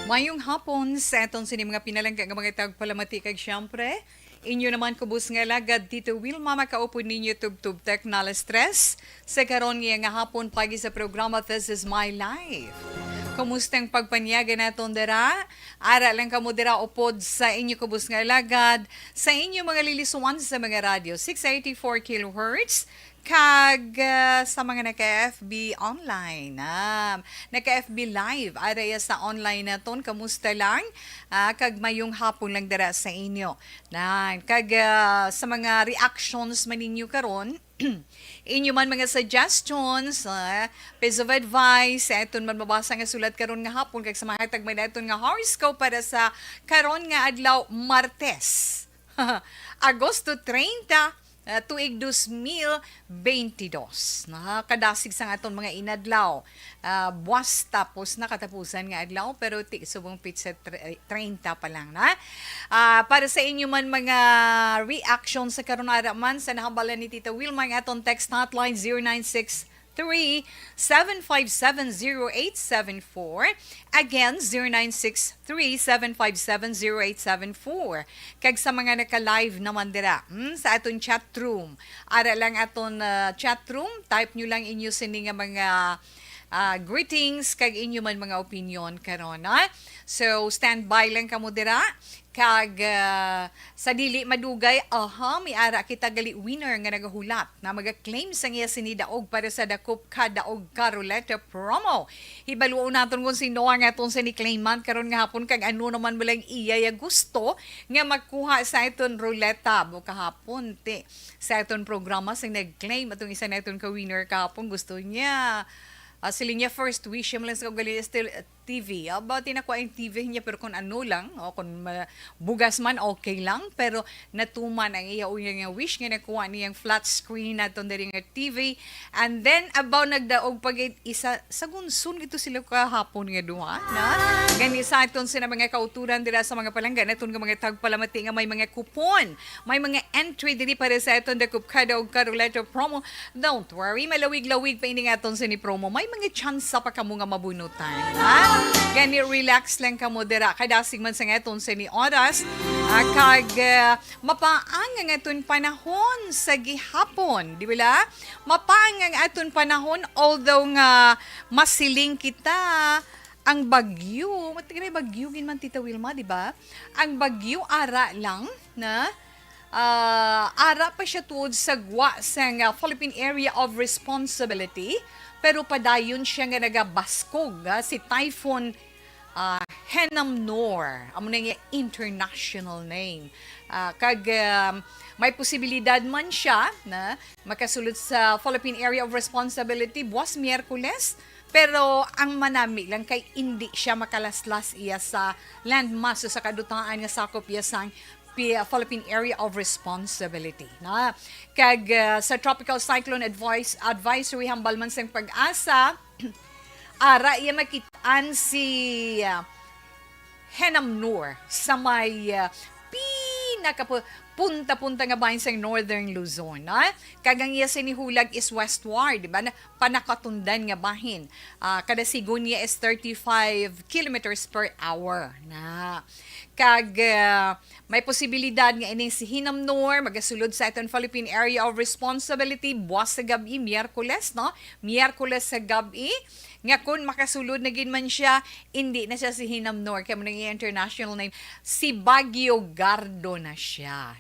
Mayong hapon sa atong sini mga pinalangga nga mga tagpalamati kag syempre. Inyo naman kubus nga lagad dito Wilma makaupo ninyo tubtub teknal stress. Sa karon nga hapon pagi sa programa This is My Life. Kumustang pagpanyaga naton dira? Ara lang kamo dira upod sa inyo kubus nga lagad sa inyo mga lilisuan sa mga radyo 684 kHz kag sa mga naka-FB online. Naka-FB live araya sa online naton kamusta lang kag mayong hapon lang dira sa inyo. Kag sa mga reactions man ninyo karon inyo man mga suggestions, piece of advice, eton man mabasa nga sulat karon nga hapon kag sa mga tagmay naton nga horoscope para sa karon nga adlaw Martes. Agosto 30 tuig 2022. Nakakadasig sa aton mga inadlaw. Buwas tapos nakatapusan nga adlaw pero subong pizza 30 pa lang na. Para sa inyo man mga reaction sa karon man sa nahambalan ni Tita Wilma ang aton text hotline 0963-757-0874. Again, 0963-757-0874. Kag sa mga naka-live naman dira sa aton chat room. Ara lang aton chat room. Type nyo lang inyo sini nga mga greetings kag inyo man mga opinion karon. So, standby lang kamo dira. Kag sa dili madugay, may ara kita gali winner nga nagahulat na maga-claim sa iya sinidaog para sa dakop ka daog ka roulette promo. Hibaluon naton kung sino ang aton sa ni-claiman karon nga hapon kag ano naman mo lang iya ya gusto nga magkuha sa iton ruleta bo kahapon sa iton programa sing nag-claim atong isa naton ka winner kahapon gusto niya. Sila niya first wish mo lang sa gali still TV. Tinakuha yung TV niya pero kung ano lang, kung bugas man okay lang, pero natuman ang iya nga wish nga nakuha niyang flat screen naton diri nga TV. And then nagdaog pag isa sa gunsun ito sila kahapon nga duha na gani sa aton sina mga kauturan dira sa mga palangga naton nga mga tagpalamati nga may mga kupon, may mga entry diri para sa aton dakop kada og karoleta promo. Don't worry, malawig-lawig pa ini nga aton sa ni promo. May mga chance pa kamo nga mabunutan. Gani relax lang kamo dira kadasig man sa ngaton sa ni oras kag mapaang ang aton panahon sa gihapon di ba? Mapaang ang aton panahon although nga masiling kita ang bagyo matigay bagyo gin man Tita Wilma di ba? Ang bagyo ara lang na ara pa siya tuod sa gwa sa Philippine Area of Responsibility pero padayon siya nga nagabaskog si Typhoon Henamnor. Amo na nga international name. May posibilidad man siya na makasulod sa Philippine Area of Responsibility buwas Miyerkules. Pero ang manami lang kay hindi siya makalaslas iya sa landmass sa kadutaan nga sakop iya sang Philippine Area of Responsibility. Kag sa Tropical Cyclone Advisory hambal man sang pag-asa, ara iya makitaan si Henamnor sa may punta-punta nga bahin sa Northern Luzon. Kagang iya sinihulag is westward, di ba? Panakatundan nga bahin. Kada sigon niya is 35 kilometers per hour. Kag may posibilidad nga ining si Hinamnor magasulod sa iton Philippine Area of Responsibility buwas sa gabi, Miyerkules, no? Miyerkules sa gabi. Nga kung makasulod na gin man siya, hindi na siya si Hinamnor. Kaya mo nang international name, si Baguio Gardo na siya.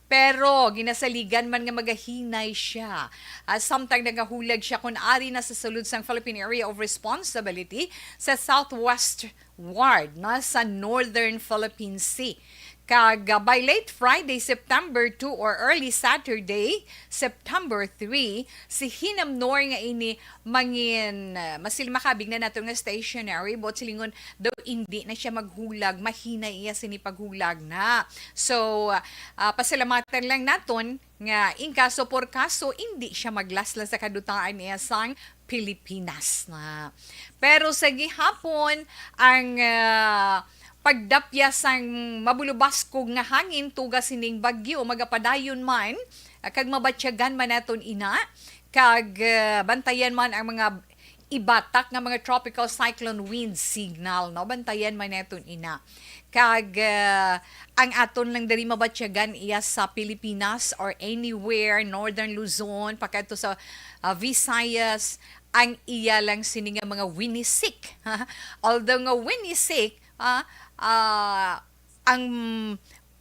Pero, ginasaligan man nga magahinay siya. Samtang nagahulag siya kung ari na sa sulod sang Philippine Area of Responsibility sa Southwest Ward, sa Northern Philippine Sea. Kag by late Friday, September 2 or early Saturday, September 3, si Hinamnor nga ini mangin masil makabig na nato nga stationary but silingon daw hindi na siya maghulag, mahina iya sini paghulag na. So, pasalamatan lang naton nga in kaso por kaso hindi siya maglaslas sa kadutaan niya sang Pilipinas na. Pero sa gihapon ang pagdapya sang mabulubaskog nga hangin tugas sining bagyo magapadayon man kag mabatyagan man naton ina kag bantayan man ang mga ibatak nga mga tropical cyclone wind signal, no? Bantayan man naton ina. Kag ang aton lang diri mabatyagan iya sa Pilipinas or anywhere northern Luzon pagkadto sa Visayas ang iya lang sini nga mga winisik. Although nga winisik ang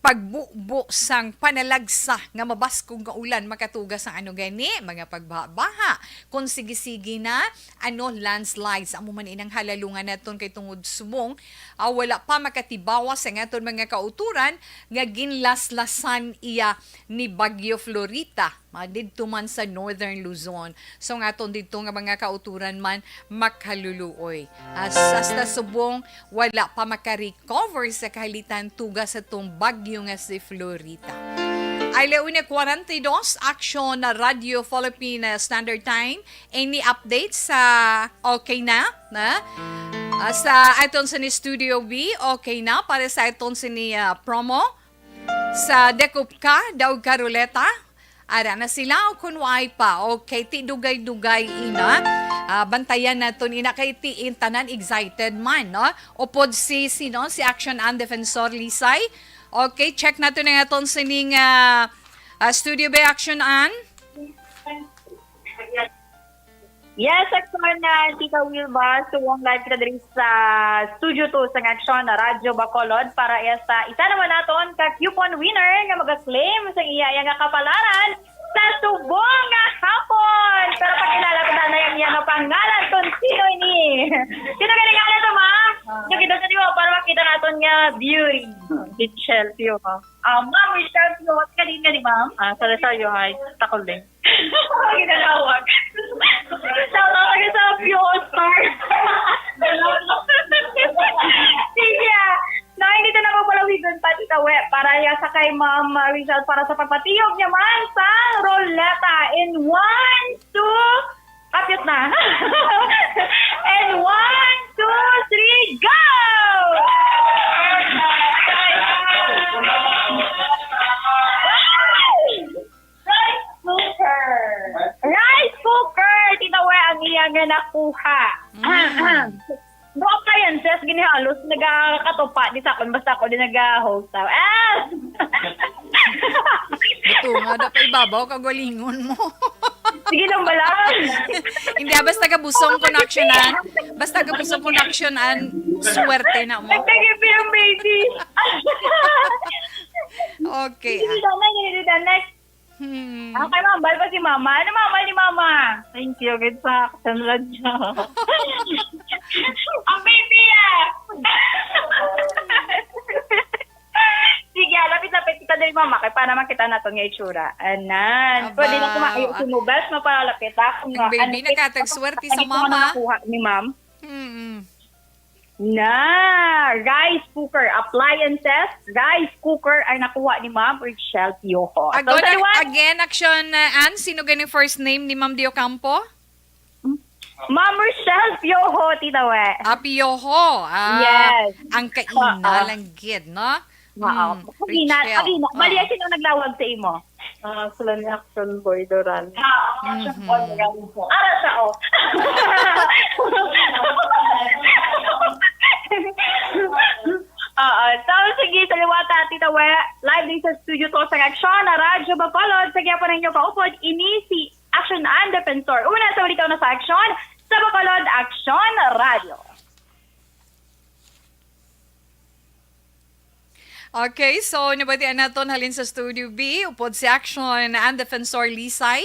pagbubo sang panalagsa nga mabaskog nga ulan makatugas ang ano gani mga pagbaha kung sige-sige na landslides amo man inang halalungan naton kay tungod subong wala pa makatibawas sa aton mga kauturan nga ginlaslasan iya ni Bagyo Florita didto man sa northern Luzon. So nga aton didto nga mga kauturan man makaluluoy. Hasta subong wala pa makarecover sa kahalitan tugas sa tong bagyo nga si Florita. Ay launa 42 action na Radio Philippine Standard Time. Any updates sa okay na? Sa aton sa ni Studio B, okay na para sa aton sa ni promo. Sa Dekupka, Daug Caroleta, ara na sila o kunway pa. Okay, ti dugay-dugay ina. Bantayan naton ina kay ti tanan excited man, no? Upod si Action and Defensor Lisay. Okay, check natin nga aton sining Studio B Action and. Yes, Action na Tita Wilba. So, ang live kita din sa Studio 2 sa Action na Radyo Bacolod para sa isa naman naton ka coupon winner nga mag-claim sa iya nga kapalaran sa subong nga hapon. Pero pakilala ko na yung iya nga pangalan kung sino ini. Sino ka nga ito, ma'am? Yung kita sa diwa para makita naton nga beauty. Michelle Pio. Ma'am, Michelle Pio. What ka din nga di, ma'am? Sorry, hi. Takol din. Ginalawag. Shoutout ka sa Pio Star. Sige. No, hindi ito napapalawigan pa Tita We para sa kay Ma'am Rizal para sa pagpatiyog niya man sa roleta in 1, 2, kapit na. And 1, 2, 3, go! Rice cooker! Tita We, ang iya nga nakuha. No appliances, ginihalos, nagkakatupa di sa akin, basta ako din nag-host. Ito nga, dapat ibabaw kagalingon mo. Sige lang balang. Hindi, basta kabusong connectionan. Basta kabusong connectionan, swerte na mo. Nagtagip yung baby. Okay. Ganito na, next. Okay, ma'am, bal pa si mama. Ano mama ni mama? Thank you, good sa kasanlad niya. Ang baby Sige, lapit-lapit kita din mama kay para makita natin nga itsura. Anan. Aba, Pwede na kumain sumubas, mapalapit ako. Ang baby nakatag-swerte sa mama. Nakuha ni ma'am. Na, rice cooker appliances, rice cooker ay nakuha ni Ma'am Richelle Piojo. Again, Action, Ann, sino ganing first name ni Ma'am Dio Campo? Ma'am Richelle Piojo, Tita We. Piojo. Yes. Ang kaina lang gid, no? Pagina. Mali ay sino naglawag sa imo? Sila ni Action Boy Doran. Action Boy Doran. Ara sa o. So, sige, saliwata, Tita We. Live din sa Studio 2 sa Action na Radyo Bacolod. Sige pa rin nyo kaupod. Ini si Action and Defensor. Una sa ulikaw na sa Action sa Bacolod Action Radio. Okay, so nabatian naton halin sa Studio B, upod si Action and Defensor Lisay.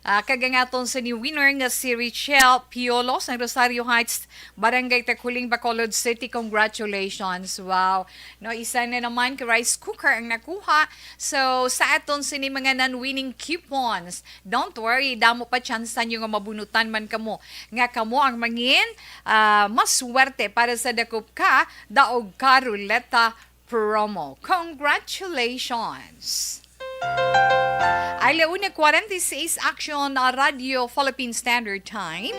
Kagangaton sa ni winner nga si Richelle Piolo sa Rosario Heights, Barangay Taculing, Bacolod City. Congratulations. Wow. No, isa na naman ka rice cooker ang nakuha. So, sa aton sini mga non-winning coupons, don't worry, damo pa chansan yung mabunutan man kamo. Nga kamo ang mangin maswerte para sa dakup ka, daog ka ruleta promo. Congratulations! Ay launa 46 Action Radio Philippine Standard Time.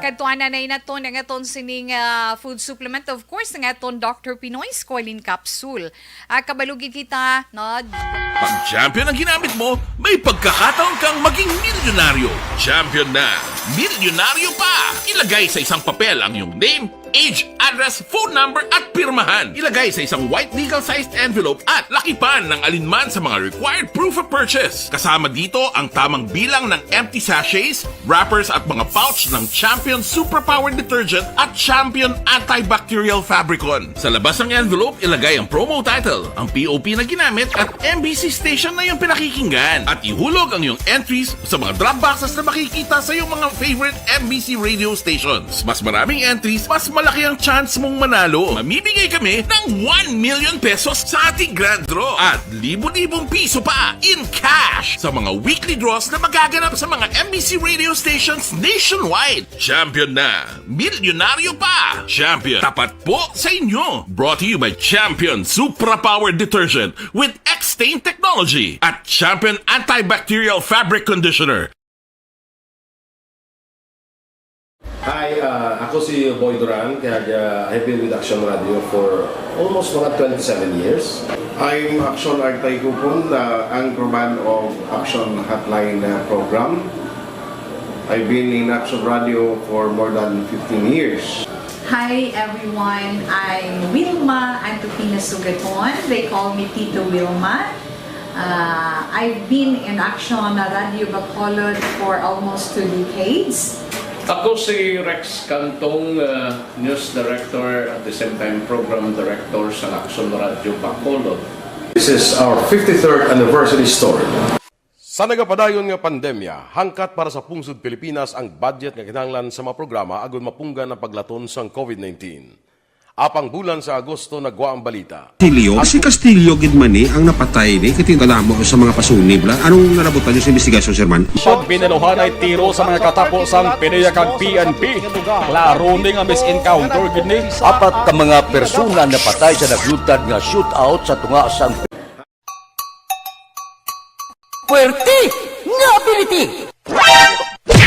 Katuan na nato ng aton sining food supplement, of course, ng aton Dr. Pinoy Squalene Capsule. Kabalugin kita, no? Pag champion ang ginamit mo, may pagkakataon kang maging milyonaryo. Champion na! Milyonaryo pa! Ilagay sa isang papel ang iyong name, age, address, phone number at pirmahan. Ilagay sa isang white legal-sized envelope at lakipan ng alinman sa mga required proof of purchase. Kasama dito ang tamang bilang ng empty sachets, wrappers at mga pouch ng Champion Superpower Detergent at Champion Antibacterial Fabricon. Sa labas ng envelope, ilagay ang promo title, ang POP na ginamit at MBC station na iyong pinakikinggan. At ihulog ang iyong entries sa mga drop boxes na makikita sa iyong mga favorite MBC radio stations. Mas maraming entries, mas malaki ang chance mong manalo. Mamimigay kami ng 1 million pesos sa ating grand draw at libo-libong piso pa in cash sa mga weekly draws na magaganap sa mga MBC radio stations nationwide. Champion na! Milyonaryo pa! Champion, tapat po sa inyo! Brought to you by Champion Supra Power Detergent with X-Stain Technology at Champion Antibacterial Fabric Conditioner. Hi, ako si Boy Duran, kaya I've been with Action Radio for almost mga 27 years. I'm Action Artay Kupon, the anchorman of Action Hotline program. I've been in Action Radio for more than 15 years. Hi everyone, I'm Wilma Antopina Sugaton. They call me Tito Wilma. I've been in Action Radio Bacolod for almost 2 decades. Ako si Rex Cantong, News Director at the same time Program Director sa Action Radio Bacolod. This is our 53rd anniversary story. Sa nagapadayon nga pandemya, hangkat para sa pungsod Pilipinas ang budget nga kinahanglan sa mga programa agud mapunggan ang paglaton sang COVID-19. Apang bulan sa Agosto nagwa ang balita. Si Castillo gid man ni ang napatay ni kitingala mo sa mga pasunib la. Anong nalabutan niyo sa investigasyon, Sir Man? Pagbinuhan ay tiro sa mga katapos-ang PDEA kag PNP. Klaro ni nga misencounter gid ni. Apat ka mga persona na patay sa naglutad nga shootout sa tunga sang Puerte nga ability.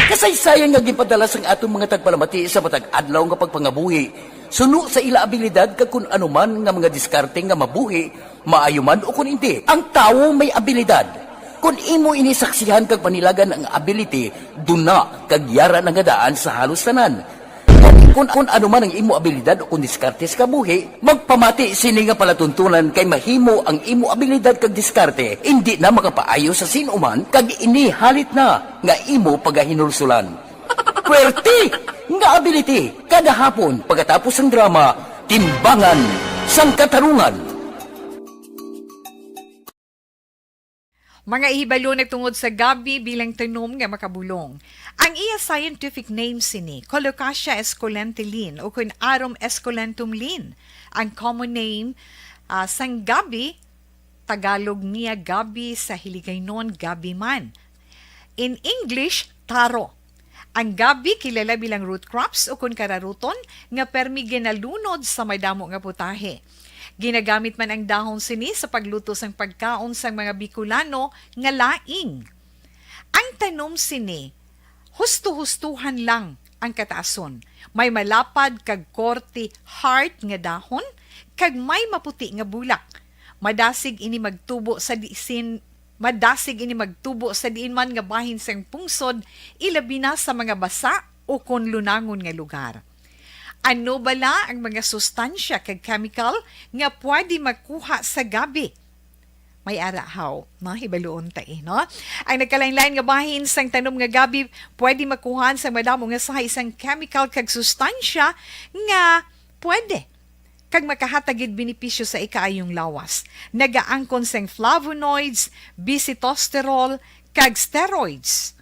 Kasaysayan nga gipadala sang atong mga tagpalamati sa matag adlaw nga pagpangabuhi. Suno sa ila abilidad kag kun anuman nga mga diskarte nga mabuhi, maayo man o kun hindi. Ang tawo may abilidad. Kung imo inisaksihan kag panilagan ang ability, duna kag yara nga daan sa halos tanan. Kung anuman ang imo abilidad o kun diskarte sa kabuhi, magpamati sini nga palatuntunan kay mahimo ang imo abilidad kag diskarte, hindi na makapaayo sa sinuman kag ini halit na nga imo pagahinulsulan. Puwerte nga ability kada hapon pagkatapos ng drama, Timbangan sang Katarungan. Mga ihibalo nagtungod sa gabi bilang tanom nga makabulong. Ang iya scientific name sini, Colocasia esculentilin o kun Arum esculentum lin. Ang common name sang gabi, Tagalog niya gabi, sa Hiligaynon gabi man. In English, taro. Ang gabi kilala bilang root crops o kun kararuton nga permi ginalunod sa may damo nga putahe. Ginagamit man ang dahon sini sa pagluto sang pagkaon sang mga Bicolano nga laing. Ang tanom sini, husto-hustuhan lang ang kataason. May malapad kag korte heart nga dahon kag may maputi nga bulak. Madasig ini magtubo sa diin man nga bahin sang pungsod, ilabi na sa mga basa o kon lunangon nga lugar. Ano bala ang mga sustansya kag chemical nga pwede makuha sa gabi? May arahaw, no? Hibaluon ta no? Ang nagkalain-lain nga bahin sang tanom nga gabi pwede makuhaan sa madamo nga sa isang chemical kag sustansya nga pwede kag makahatagid benepisyo sa ikaayong lawas. Nagaangkon sang flavonoids, bisitosterol, kag steroids.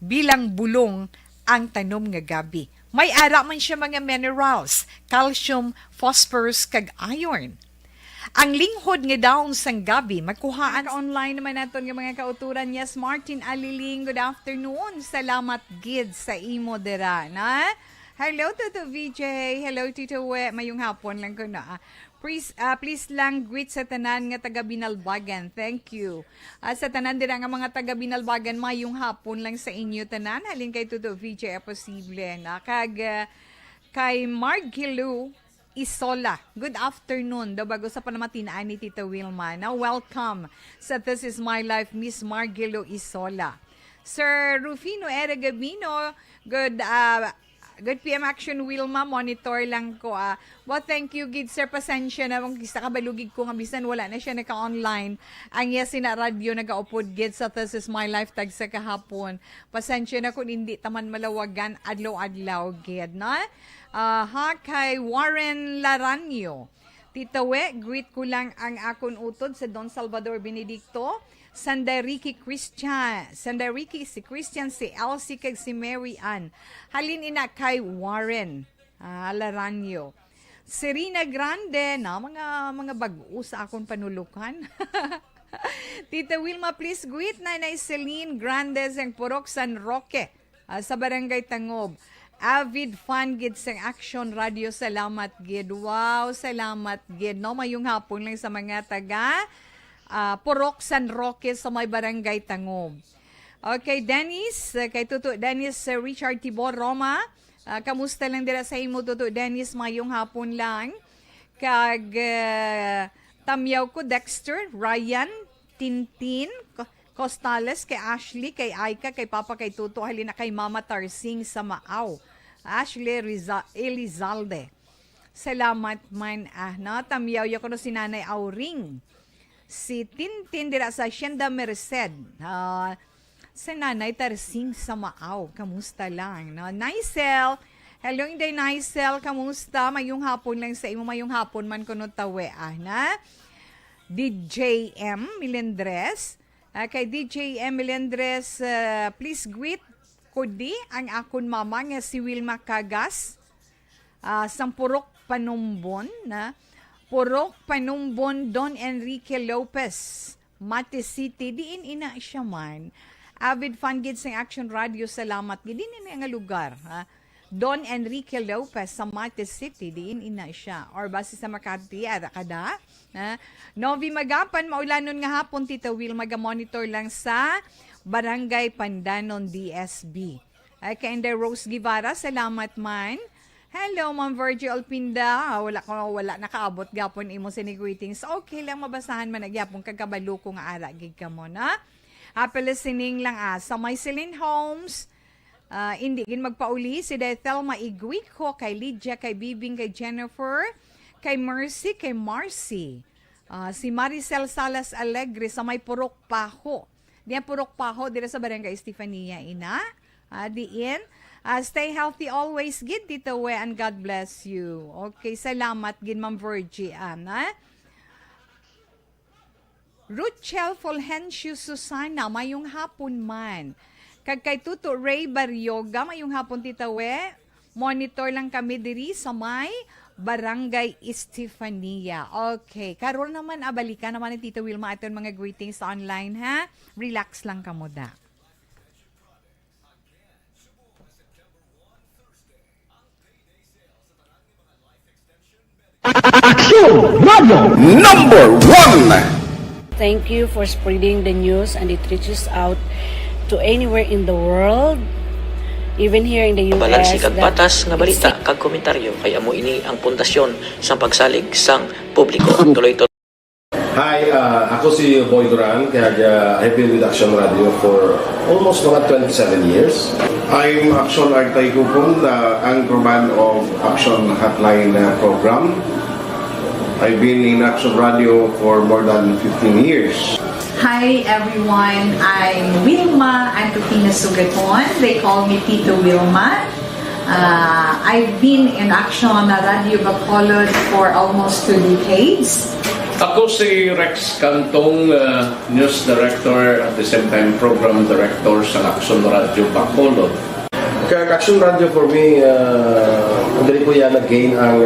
Bilang bulong ang tanom nga gabi. May ara man siya mga minerals, calcium, phosphorus, kag iron. Ang linghod nga dahon sang gabi, makuhaan online naman naton nga mga kauturan. Yes, Martin Aliling, good afternoon. Salamat gid sa imo dira, na? Hello, Tito VJ. Hello, Tito We. Mayong hapon lang ko na. Please lang greet sa tanan nga taga Binalbagan. Thank you. Sa tanan din nga mga taga Binalbagan, mayong hapon lang sa inyo tanan. Halin kay Tito VJ posible na. Kag kay Mark Gilu, Isola. Good afternoon. Daw bago sa panamatinaan ni Tita Wilma. Now, welcome sa This Is My Life, Miss Margelo Isola. Sir Rufino Eragabino, good PM action Wilma, monitor lang ko. Well, thank you, Gid Sir. Pasensya na kung kisa kabalugig ko nga bisan wala na siya naka-online. Ang yes na radyo nagaupod Gid sa This Is My Life tag sa kahapon. Pasensya na kung hindi taman malawagan adlaw-adlaw Gid, na? Kay Warren Laranio. Tita We, greet ko lang ang akon utod sa Don Salvador Benedicto. Sandariki si Christian, si Elsie, kag si Mary Ann. Halin ina kay Warren Laranio. Serena Grande, na mga bago sa akong panulukan. Tita Wilma, please greet Nanay Celine Grandes ang Purok San Roque sa Barangay Tangob. Avid fan gid sa Action Radio. Salamat gid. Wow, salamat gid. No, mayong hapon lang sa mga taga Purok San Roque sa may Barangay Tangob. Okay, Dennis, kay Tuto Dennis Richard Tibor Roma. Kamusta lang dira sa imo Tuto Dennis, mayong hapon lang. Kag tamyaw ko Dexter, Ryan, Tintin, Costales, kay Ashley, kay Aika, kay Papa, kay Tuto, halina kay Mama Tarsing sa Maaw. Ashley Elizalde. Salamat man. Tamyaw ko no si Nanay Auring. Si Tintin dira sa Hacienda Merced. Sa Nanay Tarsing sa Maaw. Kamusta lang? No? Nicel. Hello, Inday Nicel. Kamusta? Mayong hapon lang sa imo. Mayong hapon man kuno tawe. Na? DJ M. Milendres. Kay DJ M. Milendres, please greet ko di ang akon mama nga si Wilma Cagas. Sampurok Panumbon. Na? Purok Panumbon Don Enrique Lopez, Mate City, diin ina siya man. Avid fan gid sa Action Radio, salamat gid din nga lugar. Don Enrique Lopez sa Mate City, diin ina siya. Or base sa Makati, ara kada. Novi Magapan, maulanon nga hapon, Tita Will, maga-monitor lang sa Barangay Pandanon, DSB. Kay Inday Rose Guevara, salamat man. Hello, Ma'am Virgil Alpinda. Wala nakaabot gapon imo sa greetings. Okay lang, mabasahan man nagyapon kagabalo ko nga ara gig ka mo na. Listening lang sa may Celine Homes. Hindi gin magpauli si Thelma i-greet ko kay Lydia, kay Bibing, kay Jennifer, kay Mercy, kay Marcy. Si Maricel Salas Alegre sa may Purok Paho. Diyan Purok Paho dira sa Barangay Estefania ina. Diin. Stay healthy always, gid Tita We, and God bless you. Okay, salamat gid Ma'am Virgie Ana. Ruchel Fulgencio Susana, mayong hapon man. Kag kay Tuto Ray Baryoga, mayong hapon Tita We. Monitor lang kami diri sa may Barangay Estefania. Okay, karon naman balikan naman ni Tita Wilma aton mga greetings sa online ha. Relax lang kamo da. Action Radio number 1. Thank you for spreading the news and it reaches out to anywhere in the world, even here in the US. Balansig ang patas nga balita kag komentaryo kay amo ini ang pundasyon sa pagsalig sang publiko. Tuloy-tuloy. Hi, ako si Boy Duran, kaya I've been with Action Radio for almost mga 27 years. I'm Action Artay Kupon, the anchorman of Action Hotline program. I've been in Action Radio for more than 15 years. Hi everyone, I'm Wilma Antofina Sugaton. They call me Tito Wilma. I've been in Action Radio Bacolod for almost 2 decades. Ako si Rex Cantong, News Director at the same time Program Director sa Action Radio Bacolod. Action Radio for me, dali ko yan nag-gain ang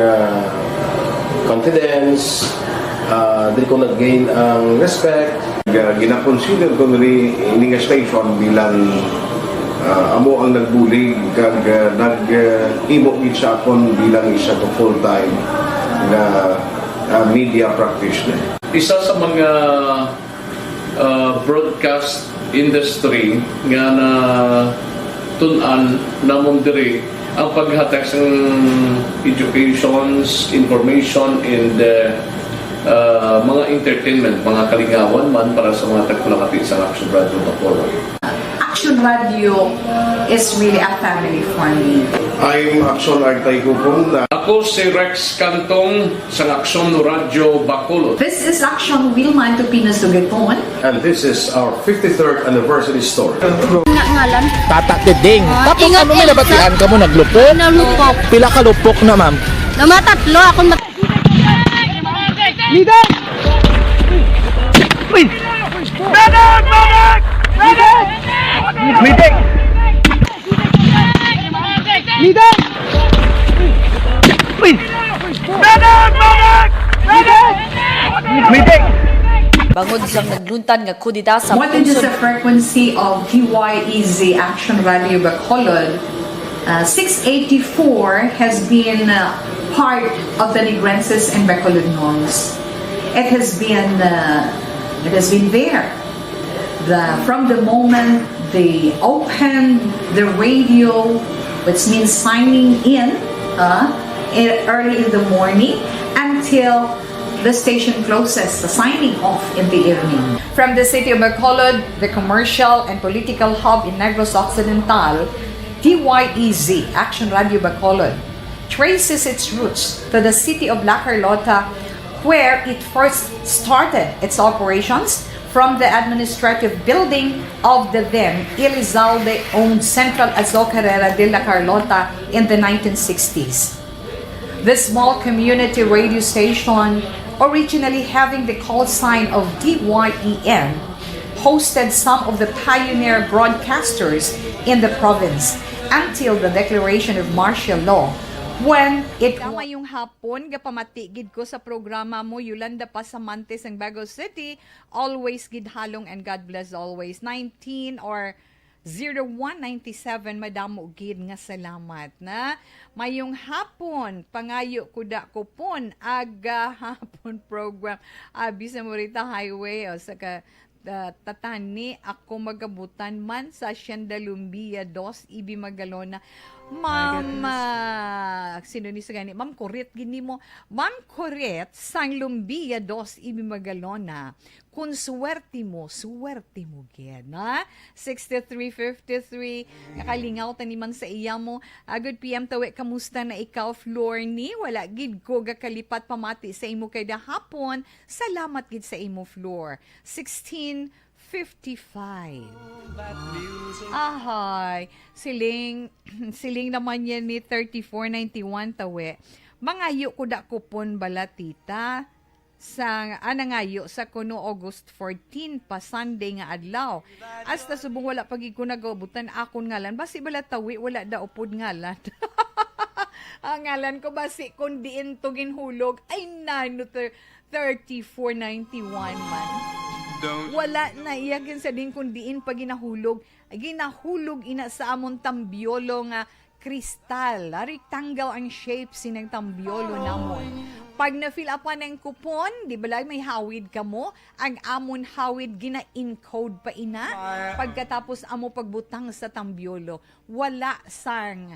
confidence, dali ko nag-gain ang respect. Gina-consider ko rin ini nga station bilang amo ang nagbulig kag nag-imo sa akon bilang isa to full-time na media practitioner. Isa sa mga broadcast industry nga na tun-an namon diri ang paghatag ng educations, information, and mga entertainment, mga kalingawan man para sa mga tagpalakati sa Action Radio Bacolod. Action Radio is really a family for me. I'm Action Artay Kupon. Ako si Rex Cantong sa Action Radio Bacolod. This is Action Wilma and Tupina Sugaton. And this is our 53rd anniversary story. Ngalan? Tata Deding. Tapos ingat, ano may Elsa. nabatian ka mo naglupok? Nalupok. Pila ka lupok na ma'am? Namatatlo ako Leader! Uy! Medic! Medic! Medic! Medic! Leader! Uy! Medic! Medic! Medic! Medic! Bangod siyang nagluntan nga kudita sa More than just the frequency of DYEZ Action Radio Bacolod, 684 has been part of the Negrenses and Bacolodnons. It has been there. From the moment they opened the radio, which means signing in early in the morning, until the station closes, the signing off in the evening. From the city of Bacolod, the commercial and political hub in Negros Occidental, DYEZ, Action Radio Bacolod, traces its roots to the city of La Carlota, where it first started its operations from the administrative building of the then Elizalde-owned Central Azocarrera de La Carlota in the 1960s. The small community radio station, originally having the call sign of DYEN, hosted some of the pioneer broadcasters in the province until the declaration of martial law, when it Kamayong hapon, gapamatigid ko sa programa mo, Yolanda Pasamantes ng Bago City, always gidhalong and God bless always. 19 or 0197, madamo gid nga salamat na. Mayong hapon, pangayo kuda ko pon, aga hapon program, abi sa Morita Highway, o sa tatani, ako magabutan man sa Siandalumbia 2, Ibi Magalona. Ma'am, sino ni sa gani? Ma'am Coret, gini mo. Ma'am Coret, sang Lumbia 2, Ibi Magalona. Kung suwerte mo gid, na? 6353, nakalingaw taniman sa iya mo. Good PM tawe, kamusta na ikaw, floor ni? Wala gid ko gakalipat pamati sa imo kay hapon. Salamat gid sa imo floor. 1655. Ahay, siling naman yan ni 3491 tawe. Mangayo ko da kupon balatita sa anangayo sa kuno August 14 pa Sunday nga adlaw. Hasta subong wala pagi ko nagabutan akon ngalan basi bala tawi wala da upod ngalan. Ang ngalan ko basi kun diin to ginhulog ay 3491 man. Wala na iyakin sa din kung diin pag ginahulog. Ginahulog ina sa amon tambiolo nga kristal. Rectangle ang shape sinang tambiolo namon. Pag na-fill up ng kupon, di ba may hawid ka mo? Ang amon hawid gina-encode pa ina. Pagkatapos amo pagbutang sa tambiolo, wala sang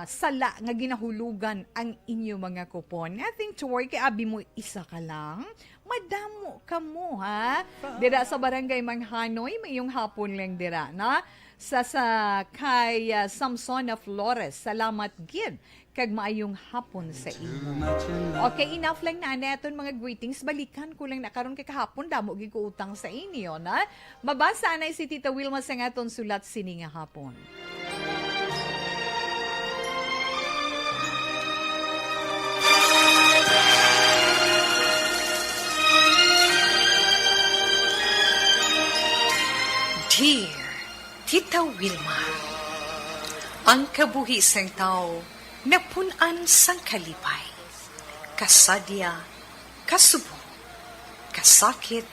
sala nga ginahulugan ang inyo mga kupon. Nothing to worry, kay abi mo isa ka lang. Madamo ka mo, ha? Dira sa barangay Manghanoy, mayong hapon lang dira, na? Sa kay Samsona Flores, salamat gid kag maayong hapon sa imo. Okay, enough lang na neton mga greetings. Balikan ko lang na karon kay kahapon damo gid ko utang sa inyo, na? Mabasa na si Tita Wilma sa ngaton sulat sini nga hapon. Dear Tita Wilma, ang kabuhisang tao napunan sang kalipay, kasadya, kasubo, kasakit,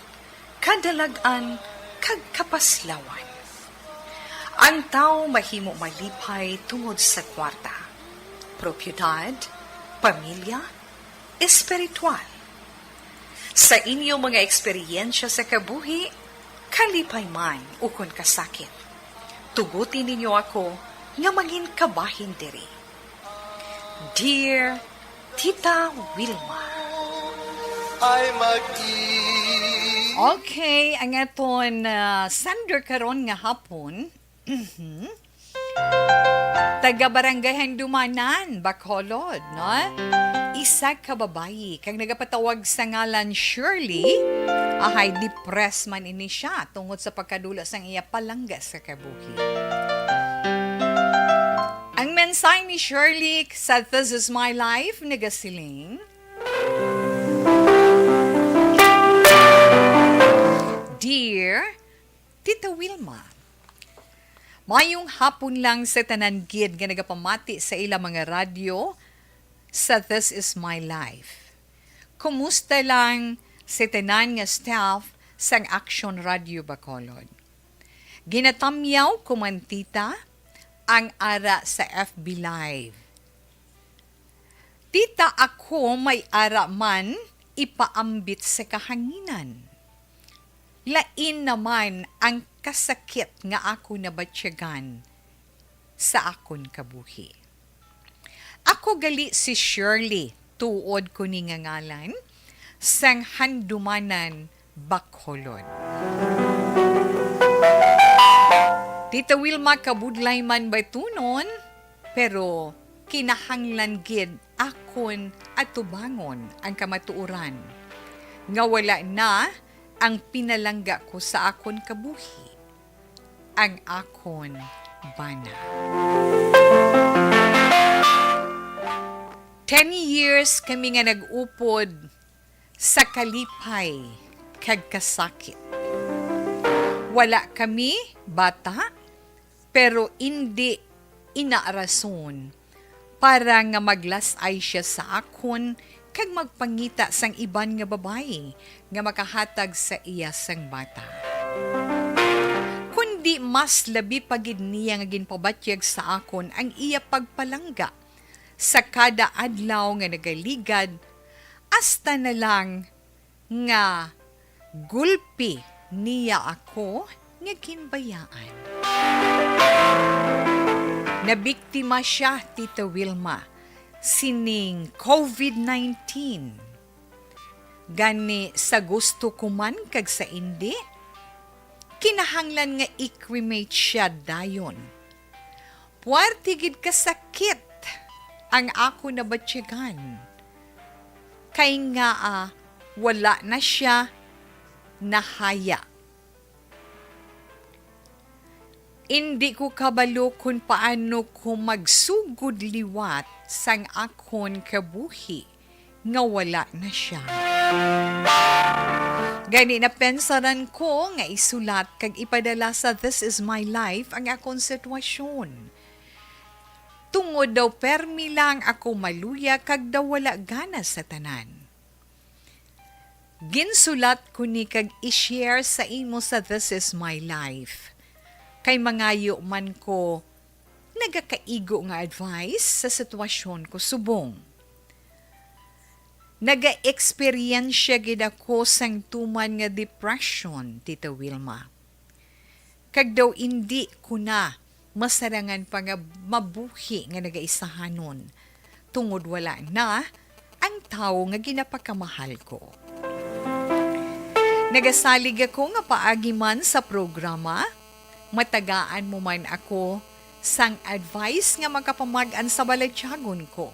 kadalagan, kag kapaslawan. Ang tao mahimo malipay tungod sa kwarta, propiedad, pamilya, espiritual. Sa inyo mga eksperyensya sa kabuhi, kalipay man ukon kasakit. Tugutin ninyo ako nga mangin kabahin diri. Dear Tita Wilma. Okay, ang aton sender karon nga hapon. Taga Barangay Handumanan, Bacolod, no? Isa ka babayi kang nagapatawag sa ngalan Shirley, ahay depressed man ini siya tungod sa pagkadula sang iya palangga sa kabuhi. Ang mensahe ni Shirley sa This Is My Life nagasiling, Dear Tita Wilma, mayong hapon lang sa tanan gid nga nagapamati sa ila mga radyo sa This Is My Life. Kumusta lang sa tanan nga staff sang Action Radio Bacolod. Ginatamyaw ko man tita ang ara sa FB Live. Tita, ako may ara man ipaambit sa kahanginan. Lain naman ang kasakit nga ako nabatsyagan sa akon kabuhi. Ako gali si Shirley, tuod ko ni nga ngalan, sang Handumanan, Bacolod. Tita Wilma, kabudlay man ba tunon, pero kinahanglan gid akon at tubangon ang kamatuuran. Nga wala na ang pinalangga ko sa akon kabuhi, ang akon bana. 10 years kami nga nag-upod sa kalipay kag kasakit. Wala kami bata, pero hindi inaarason para nga maglasay siya sa akon kag magpangita sang iban nga babae nga makahatag sa iya sang bata. Kundi mas labi pagid niya nga ginpabatyag sa akon ang iya pagpalangga sa kada adlaw nga nagaligad hasta na lang nga gulpi niya ako nga ginbayaan. Nabiktima siya, Tita Wilma, sining COVID-19. Gani sa gusto ko man kag sa indi, kinahanglan nga i-cremate siya dayon. Puwerte gid kasakit ang ako nabatsyagan. Kay nga wala na siya nahaya. Hindi ko kabalo kung paano ko magsugod liwat sang akon kabuhi nga wala na siya. Gani na pensaran ko nga isulat kag ipadala sa This Is My Life ang akong sitwasyon. Tungod daw permi lang ako maluya kag daw wala ganas sa tanan. Ginsulat ko ni kag i-share sa imo sa This Is My Life. Kay mangayo man ko nagakaigo nga advice sa sitwasyon ko subong. Naga-experiensya gid ako sang tuman nga depression, Tita Wilma. Kag daw hindi ko na masarangan pa nga mabuhi nga nagaisahanon tungod wala na ang tao nga ginapakamahal ko. Nagasalig ako nga paagi man sa programa, matagaan mo man ako sang advice nga makapamagan sa balatyagon ko,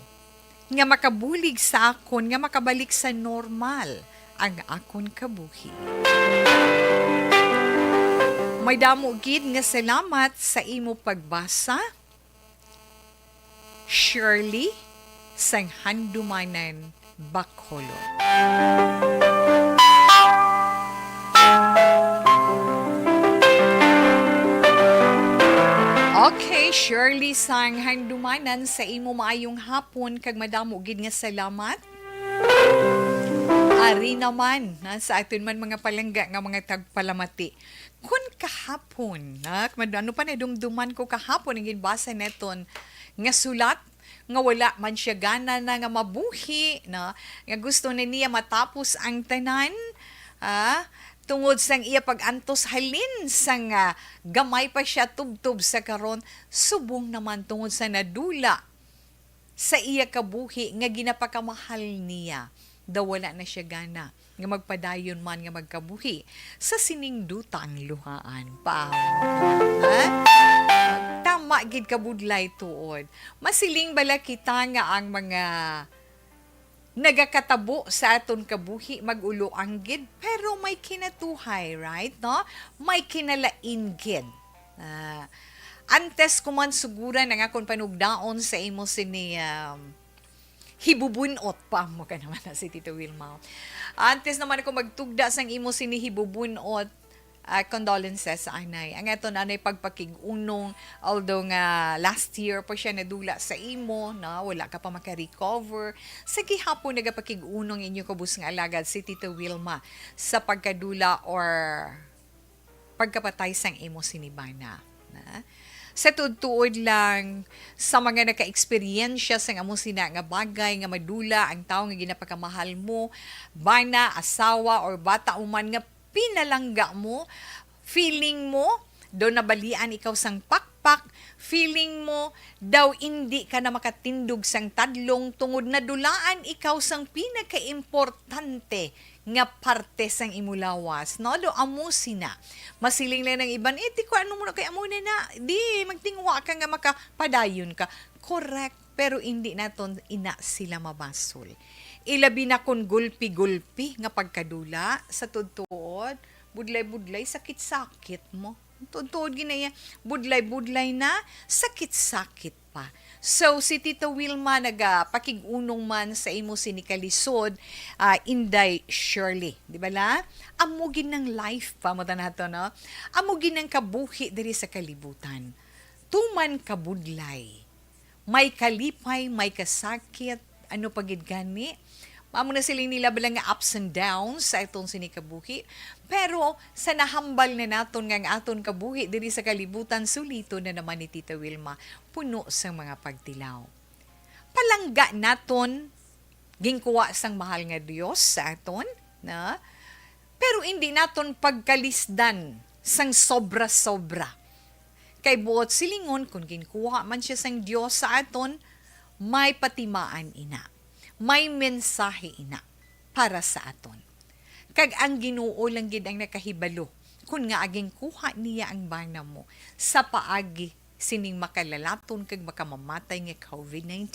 nga makabulig sa akon, nga makabalik sa normal ang akon kabuhi. May damo gid nga salamat sa imo pagbasa, Shirley, sang Handumanan, Bacolod. Okay, Shirley sang Handumanan, sa imo maayong hapon kag madamo gid nga salamat. Ari naman sa aton man mga palangga nga mga tagpalamati. Kun kahapon, ano pa na dumduman ko kahapon ang ginbasa neton nga sulat nga wala man siya gana na nga mabuhi na nga gusto na niya matapos ang tanan. Tungod sang iya pag-antos halin sang gamay pa siya tubtub sa karon, subong naman tungod sa nadula sa iya kabuhi nga ginapakamahal niya. Daw wala na siya gana nga magpadayon man nga magkabuhi sa siningduta ang luhaan. Ha? Tama gid kabudlay tuod. Masiling bala kita nga ang mga nagakatabo sa aton kabuhi magulo ang gid pero may kinatuhay, right? No? May kinalain gid. Antes ko man suguran ang akong panugdaon sa imo sini hibubunot pa mo ka naman na si Tito Wilma. Antes naman ako magtugda sang imo sini hibubunot, condolences sa anay. Ang ato nanay pagpakigunong, although nga last year pa siya nadula sa imo, na wala ka pa makarecover. Sa gihapon nagapakigunong inyo kabus nga alagad si Tito Wilma sa pagkadula or pagkapatay sang imo sinibana. Na? Sa tuod lang sa mga naka-eksperyensya sa nga mo sina nga bagay nga madula ang tao nga ginapakamahal mo, bana, asawa or bata uman nga pinalangga mo, feeling mo daw nabalian ikaw sang pakpak, feeling mo daw hindi ka na makatindog sang tadlong tungod na dulaan ikaw sang pinaka-importante nga parte sang imulawas, no? Do amo sina. Masiling lang ng iban, di ko ano mo na kay amo na di magtingwa ka nga makapadayon ka. Correct, pero hindi naton ina sila mabasol. Ilabi na kun gulpi-gulpi nga pagkadula sa tudtuod, budlay-budlay, sakit-sakit mo. Tudtuod ginaya, budlay-budlay na, sakit-sakit pa. So, si Tito Wilma nagpakigunong man sa imo sinikalisod, Inday Shirley. Di ba la? Amugin ng life pa mo nato, no? Amugin ng kabuhi diri sa kalibutan. Tuman kabudlay. May kalipay, may kasakit, ano pagid gani? Mamo na siling nila balang nga ups and downs sa itong sinikabuhi. Pero sa nahambal na naton nga aton kabuhi diri sa kalibutan, sulito na naman ni Tita Wilma, puno sa mga pagtilaw. Palangga naton, gingkuwa sang mahal nga Dios sa aton, na? Pero hindi naton pagkalisdan sang sobra-sobra. Kay buot silingon, kung ginkuha man siya sang Dios sa aton, may patimaan ina. May mensahe ina para sa aton. Kag ang Ginoo lang gid ang nakahibalo kun nga aging kuha niya ang bana mo sa paagi sining makalalaton kag makamamatay nga COVID-19,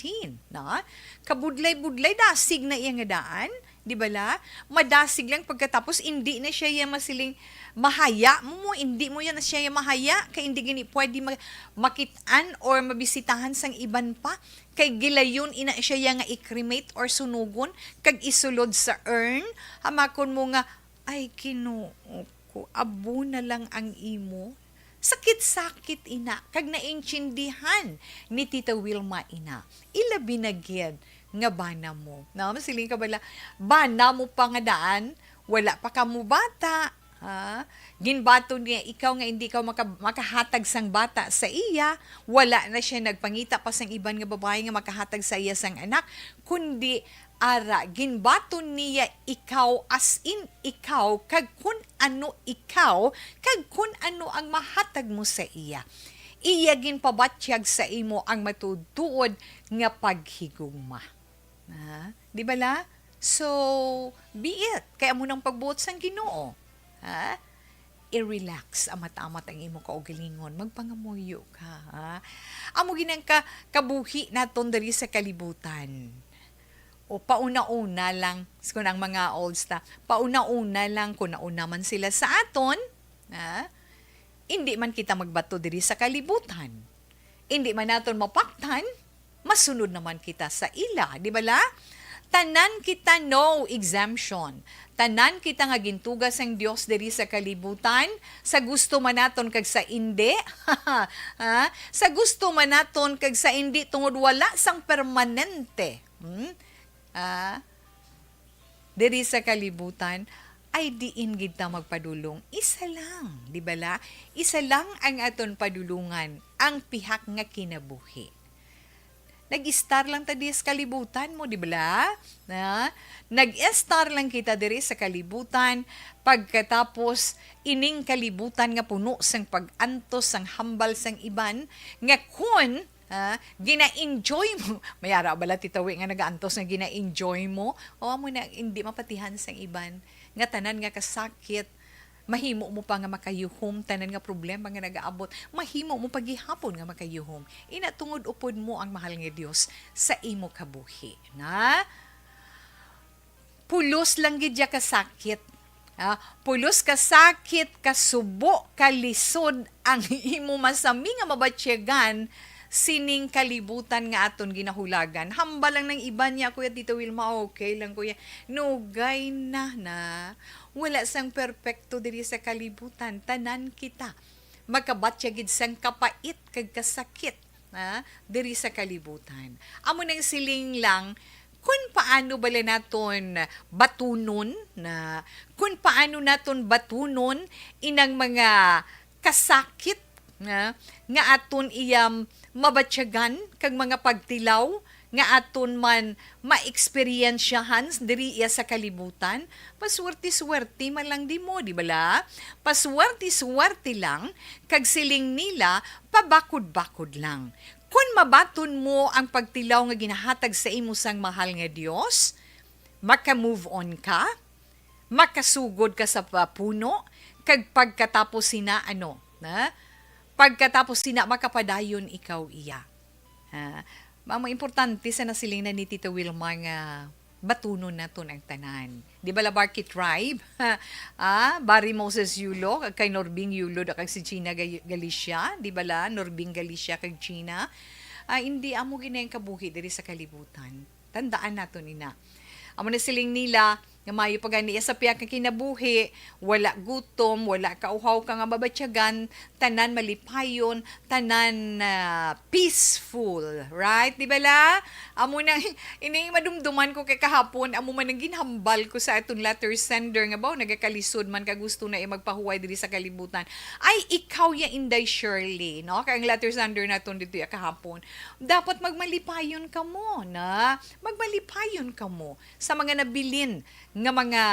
na? Kabudlay-budlay dasig na iya nga daan, di ba la? Madasig lang pagkatapos hindi na siya masiling mahaya mo, hindi mo yan na siya mahaya kay hindi gini pwede makitaan or mabisitahan sang iban pa. Kay gilayon ina siya nga i-cremate or sunugon kag isulod sa urn, hamakon mo nga ay Ginoo ko, abo na lang ang imo. Sakit-sakit ina kag naintindihan ni Tita Wilma ina. Ilabi na gyud nga bana mo. Na masiling ka bala, bana mo pa nga daan, wala pa ka mo bata. Ha? Ginbato niya ikaw nga hindi ka makahatag sang bata sa iya, wala na siya nagpangita pa sang iban nga babae nga makahatag sa iya sang anak, kundi ara ginbato niya ikaw as in ikaw kag kun ano ikaw kag kun ano ang mahatag mo sa iya. Iya ginpabatyag sa imo ang matutuod nga paghigugma. Di ba la? So, be it. Kaya mo nang pagbuot sang Ginoo. Ha? I-relax amat-amat ang imo kaugalingon, magpangamuyo ka. Ha? Amo ginang kabuhi naton diri sa kalibutan. O pauna-una lang, kung ang mga olds ta, pauna-una lang kung nauna man sila sa aton, ha? Hindi man kita magbato diri sa kalibutan. Hindi man naton mapaktan, masunod naman kita sa ila, di ba la? Tanan kita no exemption. Tanan kita nga gintugas ang Dios diri sa kalibutan, sa gusto man naton kag sa indi. Ha? Sa gusto man naton kag sa indi tungod wala sang permanente. Diri sa kalibutan ay diin gid ta magpadulong. Isa lang, di ba la? Isa lang ang aton padulungan, ang pihak nga kinabuhi. Nag-star lang ta di sa kalibutan mo, di ba? Nag-star lang kita diri sa kalibutan, pagkatapos ining kalibutan nga puno sang pag-antos sang hambal sang iban, nga kun Gina-enjoy mo. Mayara bala titawi nga nagaantos nga gina-enjoy mo. O mo na hindi mapatihan sa iban. Nga tanan nga kasakit. Mahimo mo pa nga makayuhom. Tanan nga problema nga nagaabot. Mahimo mo pagihapon nga makayuhom. Ina tungod upod mo ang mahal nga Dios sa imo kabuhi. Na? Pulos lang gid ya kasakit. Pulos kasakit, kasubo, kalisod ang imo masami nga mabatsyagan sining kalibutan nga aton ginahulagan. Hamba lang ng iba niya, Kuya Tito Wilma, okay lang Kuya. Nugay na. Wala sang perpekto diri sa kalibutan. Tanan kita. Magkabatsyagid sang kapait kag kasakit diri sa kalibutan. Amo nang siling lang, kung paano bala naton batunon kung paano naton batunon inang mga kasakit nga aton iyam mabatsyagan kag mga pagtilaw nga aton man ma-experiensyahan diri iya sa kalibutan. Paswerte-swerte man lang di mo, di bala? Paswerte-swerte lang kag siling nila pabakod-bakod lang. Kung mabaton mo ang pagtilaw nga ginahatag sa imo sang mahal nga Dios, maka-move on ka, makasugod ka sa puno, kag pagkatapos sina pagkatapos sina makapadayon ikaw iya. Mga importante sa nasiling na ni Tito Wilma nga batunon naton ang tanan. Di ba la Barky Tribe? Barry Moses Yulo, kay Norbing Yulo, kag si Gina Galicia, di ba la? Norbing Galicia kag Gina. Hindi amo ginayang kabuhi diri sa kalibutan. Tandaan naton ina. Amo na siling nila, nga mayo pa gani sa piyak nga kinabuhi, wala gutom, wala kauhaw ka nga babatsyagan, tanan malipayon, tanan peaceful, right? Di ba la? Amo nang ini madumduman ko kay kahapon, amo man nang ginhambal ko sa aton letter sender nga ba nagakalisod man ka gusto na magpahuway diri sa kalibutan. Ay ikaw ya Inday Shirley, no? Kay ang letter sender naton dito ya kahapon. Dapat magmalipayon ka mo, na? Magmalipayon ka mo sa mga nabilin nga mga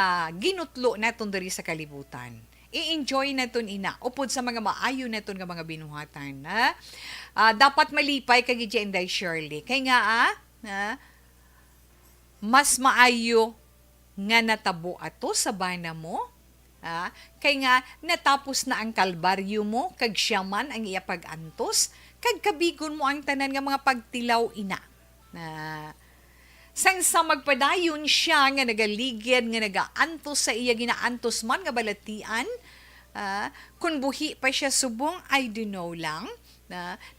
ginutlo naton diri sa kalibutan. I-enjoy naton ina upod sa mga maayo naton nga mga binuhatan. Dapat malipay kag Inday Shirley. Kay nga mas maayo nga natabo ato sa bana mo. Kay nga natapos na ang kalbaryo mo kag siyaman ang iya pag-antos kag kabigon mo ang tanan nga mga pagtilaw ina. Sang sa magpadayon siya nga nagaligid, nga nagaantos sa iya ginaantos man nga balatian, kung buhi pa siya subong, I don't know lang,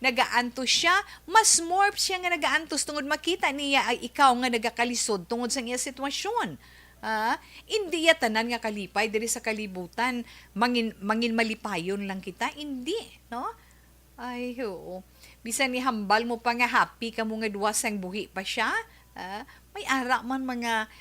nagaantos siya, mas more siya nga nagaantos tungod makita niya ay ikaw nga nagakalisod tungod sa iya sitwasyon. Hindi ya tanan nga kalipay diri sa kalibutan, mangin malipayon lang kita, hindi, no? Ay, oo. Bisan ni hambal mo pa nga happy ka mo nga duwasang buhi pa siya, may ara man mga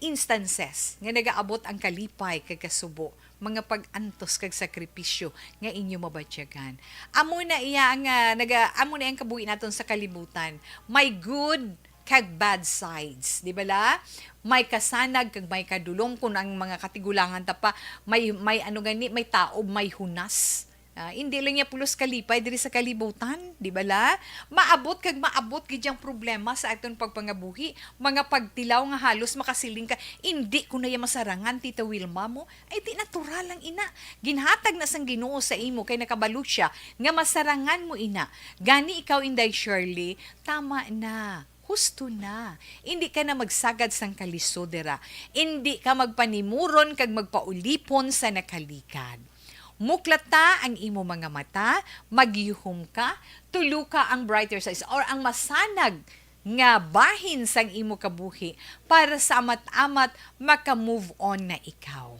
instances nga nagaabot ang kalipay kag kasubo, mga pag-antos kag sakripisyo nga inyo mabatsyagan. Amo na iya nga amo na ang kabuhi naton sa kalibutan. May good kag bad sides, di ba la? May kasanag kag may kadulong kun ang mga katigulangan ta pa may may taob, may hunas. Hindi lang niya pulos kalipay diri sa kalibutan, di ba la? Maabot gid yang problema sa aton pagpangabuhi, mga pagtilaw nga halos makasiling ka. Hindi ko na ya masarangan Tita Wilma mo, ay di natural lang ina. Ginhatag na sang Ginoo sa imo kay nakabalo siya nga masarangan mo ina. Gani ikaw Inday Shirley, tama na. Husto na. Hindi ka na magsagad sang kalisodera. Hindi ka magpanimuron kag magpaulipon sa nakalikad. Muklata ang imo mga mata, magyuhom ka, tulo ka ang brighter sides or ang masanag nga bahin sang imo kabuhi para sa amat-amat maka-move on na ikaw.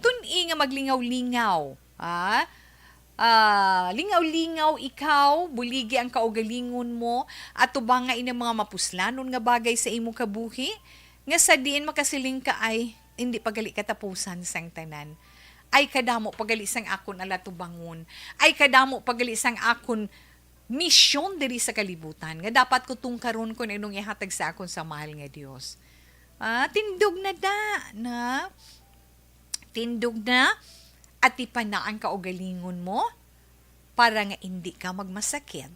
Tun-i nga maglingaw-lingaw. Lingaw-lingaw ikaw, buligi ang kaugalingon mo, at tubang nga inang mga mapuslanon nga bagay sa imo kabuhi, nga sa diin makasiling ka ay hindi pagali katapusan sang tanan. Ay kadamo pagali sang akon ala tubangon. Ay kadamo pagali sang akon misyon diri sa kalibutan. Nga dapat ko tungkaron ko inong ihatag sa akon sa mahal nga Dios. Tindog na na. Tindog na at ipan na ang kaugalingon mo para nga hindi ka magmasakit.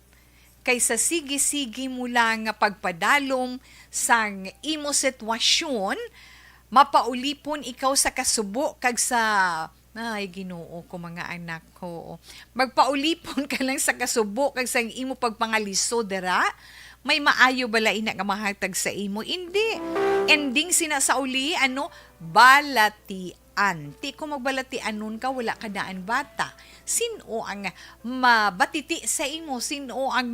kaysa sige-sige mo lang nga pagpadalom sang imo sitwasyon, mapaulipon ikaw sa kasubo kag sa ay Ginoo ko mga anak ko. Magpaulipon ka lang sa kasubo kag sa imo pagpangaliso dira. May maayo bala ina nga mahatag sa imo? Hindi. Ending sinasauli balatian. Ti ko magbalatian nun ka, wala ka daan bata. Sino ang mabatiti sa imo? Sino ang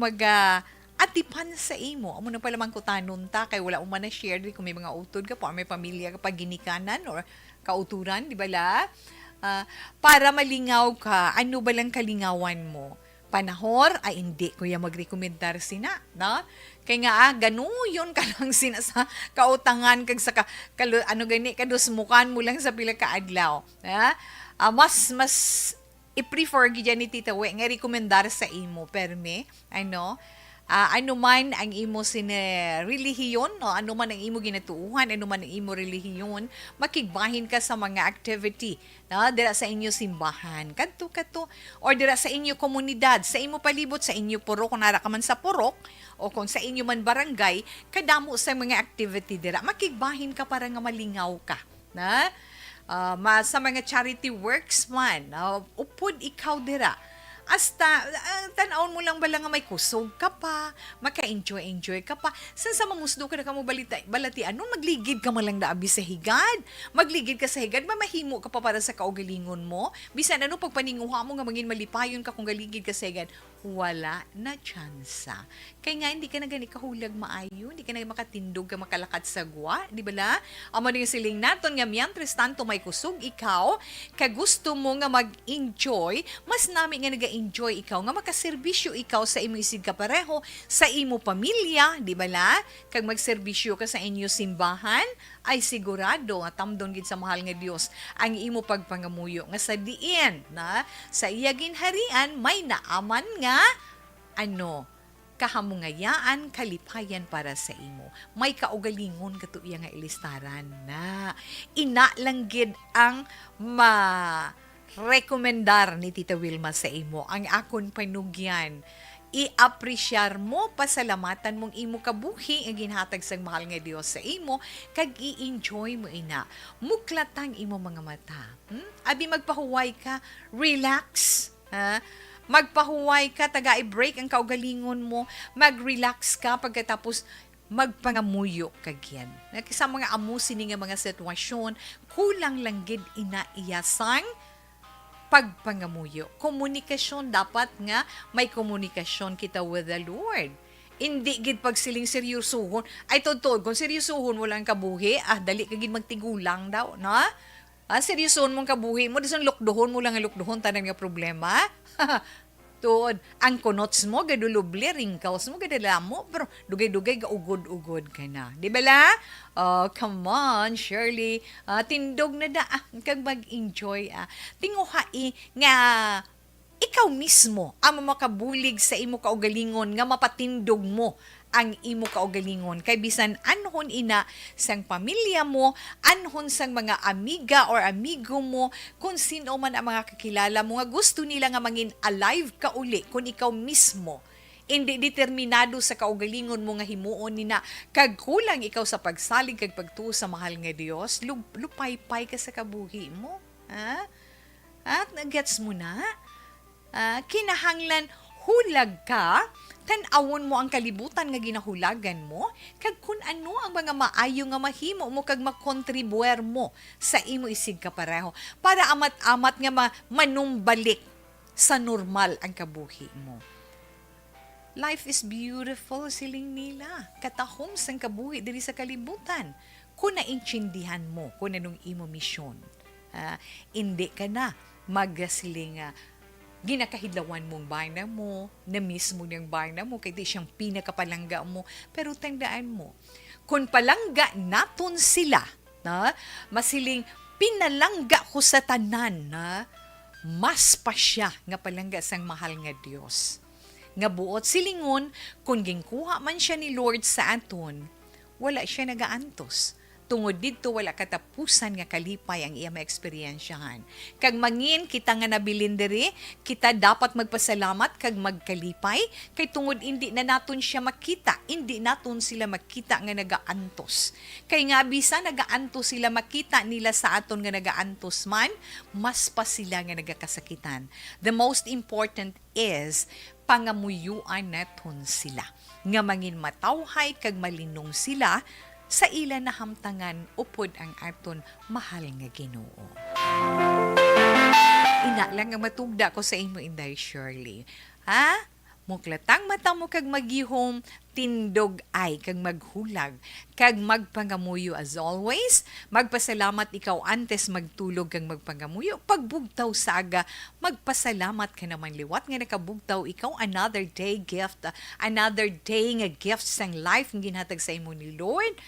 atipan sa imo? Amo na pala man kutanon ta, kay wala umana share kung may mga utod ka po, may pamilya ka pag ginikanan or kauturan, di ba la? Para malingaw ka, ano ba lang kalingawan mo? Panahor, ay hindi ko yung magrekomendar sina, no? Kaya nga, yun ka lang sina sa kautangan kag sa kadusmukan mo lang sa pila ka adlaw. Mas i-prefer gidyan ni Tita We nga rekomendar sa imo, perme, ano man ang imo relihiyon, no? Ano man ang imo ginatuuhan, ano man ang imo relihiyon, makigbahin ka sa mga activity, no? Dira sa inyo simbahan, kadto, or dira sa inyo komunidad, sa imo palibot, sa inyo purok, kung nara ka man sa purok, o kung sa inyo man barangay, kadamo sa mga activity dira, makigbahin ka para nga malingaw ka, na? Sa mga charity works man, upod ikaw dira, hasta tanawon mo lang bala nga may kusog ka pa, maka-enjoy ka pa. San sa mamusdo ka na ka mo balatian, nung magligid ka man lang daabi sa higad. Magligid ka sa higad, mamahimo ka pa para sa kaugalingon mo. Bisan pagpaninguha mo nga mangin malipayon ka kung galigid ka sa higad, wala na tsansa. Kaya nga, hindi ka na gani kahulag maayo, hindi ka na makatindog ka makalakad sa gwa, di ba la? Amo yung siling naton nga miyantres tanto may kusog ikaw, kagusto mo nga mag-enjoy, mas nami nga nag-enjoy ikaw, nga makaserbisyo ikaw sa imo isid ka pareho, sa imo pamilya, di ba la? Kag magserbisyo ka sa inyo simbahan, ay sigurado nga tamdon gid sa mahal nga Dios ang imo pagpangamuyo nga sa diin na sa iya ginharian may naaman nga kahamungayaan, kalipayan para sa imo. May kaugalingon kato iya nga ilistaran na ina lang gid ang rekomendar ni Tita Wilma sa imo. Ang akon panugyan, i-apresyar mo, pasalamatan mong imo kabuhi ang ginhatag sang mahal nga Dios sa imo, kag i-enjoy mo ina. Muklatang imo mga mata. Abi magpahuway ka, relax. Magpahuway ka, taga i-break ang kaugalingon mo, mag-relax ka pagkatapos magpangamuyo kagyan. Sa mga amusin nga mga sitwasyon, kulang lang gid ina iyasang pagpangamuyo. Komunikasyon, dapat nga may komunikasyon kita with the Lord. Hindi gid pagsiling seryosohon. Ay totoo, kung seryosohon mo lang kabuhi, dali ka gid magtigulang daw, no? Seryosohon mong kabuhi mo, disan lukduhon mo lang ang lukduhon, tanan nga problema. Tuod, ang kunots mo, gadulubli, ringkaws mo, gadala mo, pero dugay-dugay, gaugod-ugod ka na. Di ba la? Come on, Shirley. Tindog na da, kag mag-enjoy. Tinguhai nga, ikaw mismo, ang makabulig sa imo kaugalingon, nga mapatindog mo ang imo kaugalingon. Kay bisan anhon ina sang pamilya mo, anhon sang mga amiga or amigo mo, kung sino man ang mga kakilala mo nga gusto nila nga mangin alive ka uli kung ikaw mismo hindi determinado sa kaugalingon mo nga himuon nina, kag kulang ikaw sa pagsalig kag pagtuo sa mahal nga Dios, lupay-pay ka sa kabuhi mo. At gets mo na? Kinahanglan hulag ka, tan-awon mo ang kalibutan nga ginahulagan mo, kag kun ano ang mga maayo nga mahimo mo kag makontribuer mo sa imo isig ka pareho para amat-amat nga manumbalik sa normal ang kabuhi mo. Life is beautiful, siling nila. Katahom sang kabuhi diri sa kalibutan. Kung naintindihan mo kung anong imo misyon, hindi ka na magasiling ginakahidlawan mong bayna mo, na mismo niyang bayna mo, kaya di siyang pinakapalangga mo. Pero tandaan mo, kung palangga naton sila, masiling pinalangga ko sa tanan, mas pa siya nga palangga sang mahal nga Dios. Nga buot silingon, kung gingkuha man siya ni Lord sa aton, wala siya nagaantos. tungod dito wala katapusan nga kalipay ang iya maeksperiensyahan. Kag mangin kita nga nabilin diri, kita dapat magpasalamat kag magkalipay kay tungod indi na naton siya makita, indi naton sila makita nga nagaantos. Kay nga bisan nagaantos sila makita nila sa aton nga nagaantos man, mas pa sila nga nagakasakitan. The most important is pangamuyuan naton sila. Nga mangin matawhay kag malinong sila sa ila na hamtangan upod ang aton mahal nga Ginoo. Ina lang ang matugda ko sa imo, Inday Shirley. Ha? Muklatang mata mo kag magihom, tindog ay kag maghulag, kag magpangamuyo as always. Magpasalamat ikaw antes magtulog kag magpangamuyo. Pagbugtaw sa aga, magpasalamat ka naman liwat nga nakabugtaw ikaw. Another day gift, another day nga gift sang life nga ginhatag sa imo ni Lord.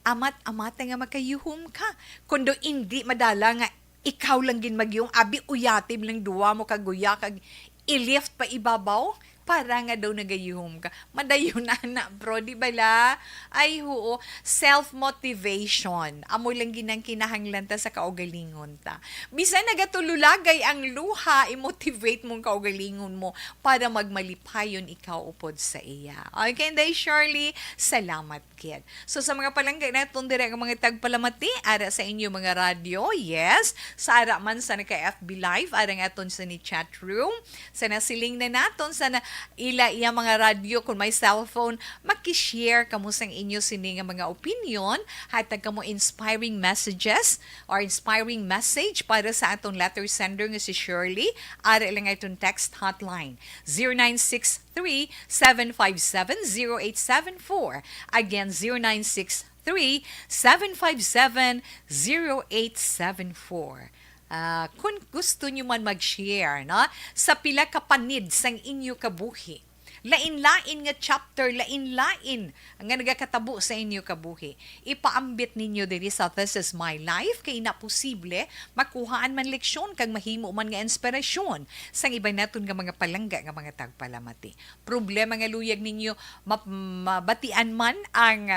Amat-amata nga makayuhom ka. Kundo hindi madala nga ikaw lang gin magyong abi uyatib lang duwa mo kag guya kag i-lift pa ibabaw para nga daw nagayuhom ka. Madayon na bro, di bala? Ay huo, self-motivation. Amo lang ginang kinahanglan ta sa kaugalingon ta. Bisan nagatululagay ang luha, i-motivate mong kaugalingon mo para magmalipayon ikaw upod sa iya. Okay, Day Shirley, salamat kid. So sa mga palangga naton dire ang mga tagpalamati ara sa inyo mga radyo, yes. Sa ara man sa naka-FB Live, ara nga aton sa ni chat room. Sa nasiling na naton sa na ila iya mga radyo kung may cellphone, makishare kamo sang inyo sini nga mga opinion, hatag kamo inspiring messages or inspiring message para sa aton letter sender nga si Shirley. Ara lang aton text hotline 0963-757-0874. Again, 0963-757-0874. Kung gusto nyo man mag-share sa pila ka panid sang inyo kabuhi, lain-lain nga chapter, lain-lain nga nagakatabo sa inyo kabuhi, ipaambit ninyo diri sa This Is My Life, kay na posible makuhaan man leksyon kag mahimo man nga inspirasyon sang iba naton nga mga palangga nga mga tagpalamati. Problema nga luyag ninyo mabatian man ang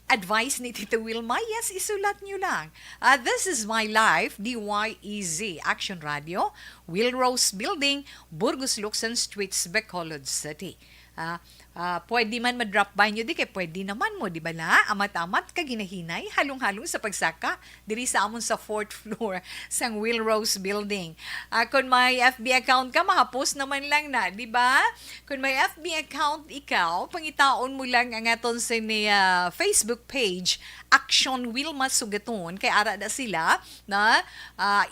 advice ni Tita Wilma, yes, isulat nyo lang. This Is My Life, DYEZ, Action Radio, Wilrose Building, Burgos Luxon Streets, Bacolod City. Pwede man ma-drop by nyo, di kay pwede naman mo, di ba na? Amat-amat ka ginahinay, halong-halong sa pagsaka, diri sa amon sa 4th floor sang Wilrose Building. Kung may FB account ka, makapost naman lang na, di ba? Kung may FB account ikaw, pangitaon mo lang ang aton sa Facebook page, Action Wilma Sugaton, kay ara na sila, na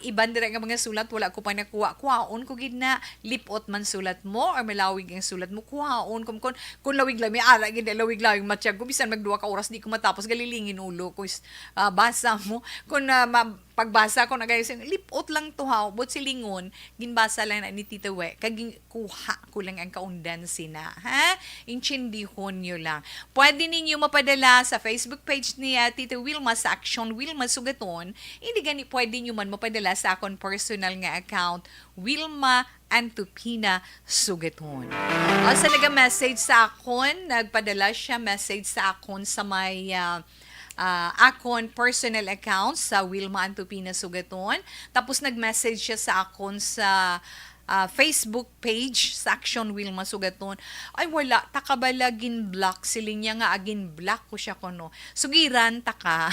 iban dira nga mga sulat, wala ko pa nakuha. Kuhaon ko gid na, lipot man sulat mo, or malawig ang sulat mo, kuhaon, kung lawig lang, may ara, gina lawig lang, matiyag ko, bisan magduwa ka oras, di ko matapos, galilingin ulo ko, basa mo, kung pagbasa ko na guys, lipot lang to ha, but silingon, ginbasa lang na ni Tita We, kaging kuha ko lang ang kaundan sina, ha? Inchindihon nyo lang. Pwede ninyo mapadala sa Facebook page ni Tita Wilma sa Action Wilma Sugaton, hindi gani pwede nyo man mapadala sa akong personal nga account, Wilma Antupina Sugaton. Sa naga-message sa akon, nagpadala siya message sa akon sa may akon personal account sa Wilma Antupina Sugaton. Tapos nag-message siya sa akon sa Facebook page sa Action Wilma Sugaton. Ay wala, takabala gin-block siling niya nga agin-block ko siya kono. Sugiran taka.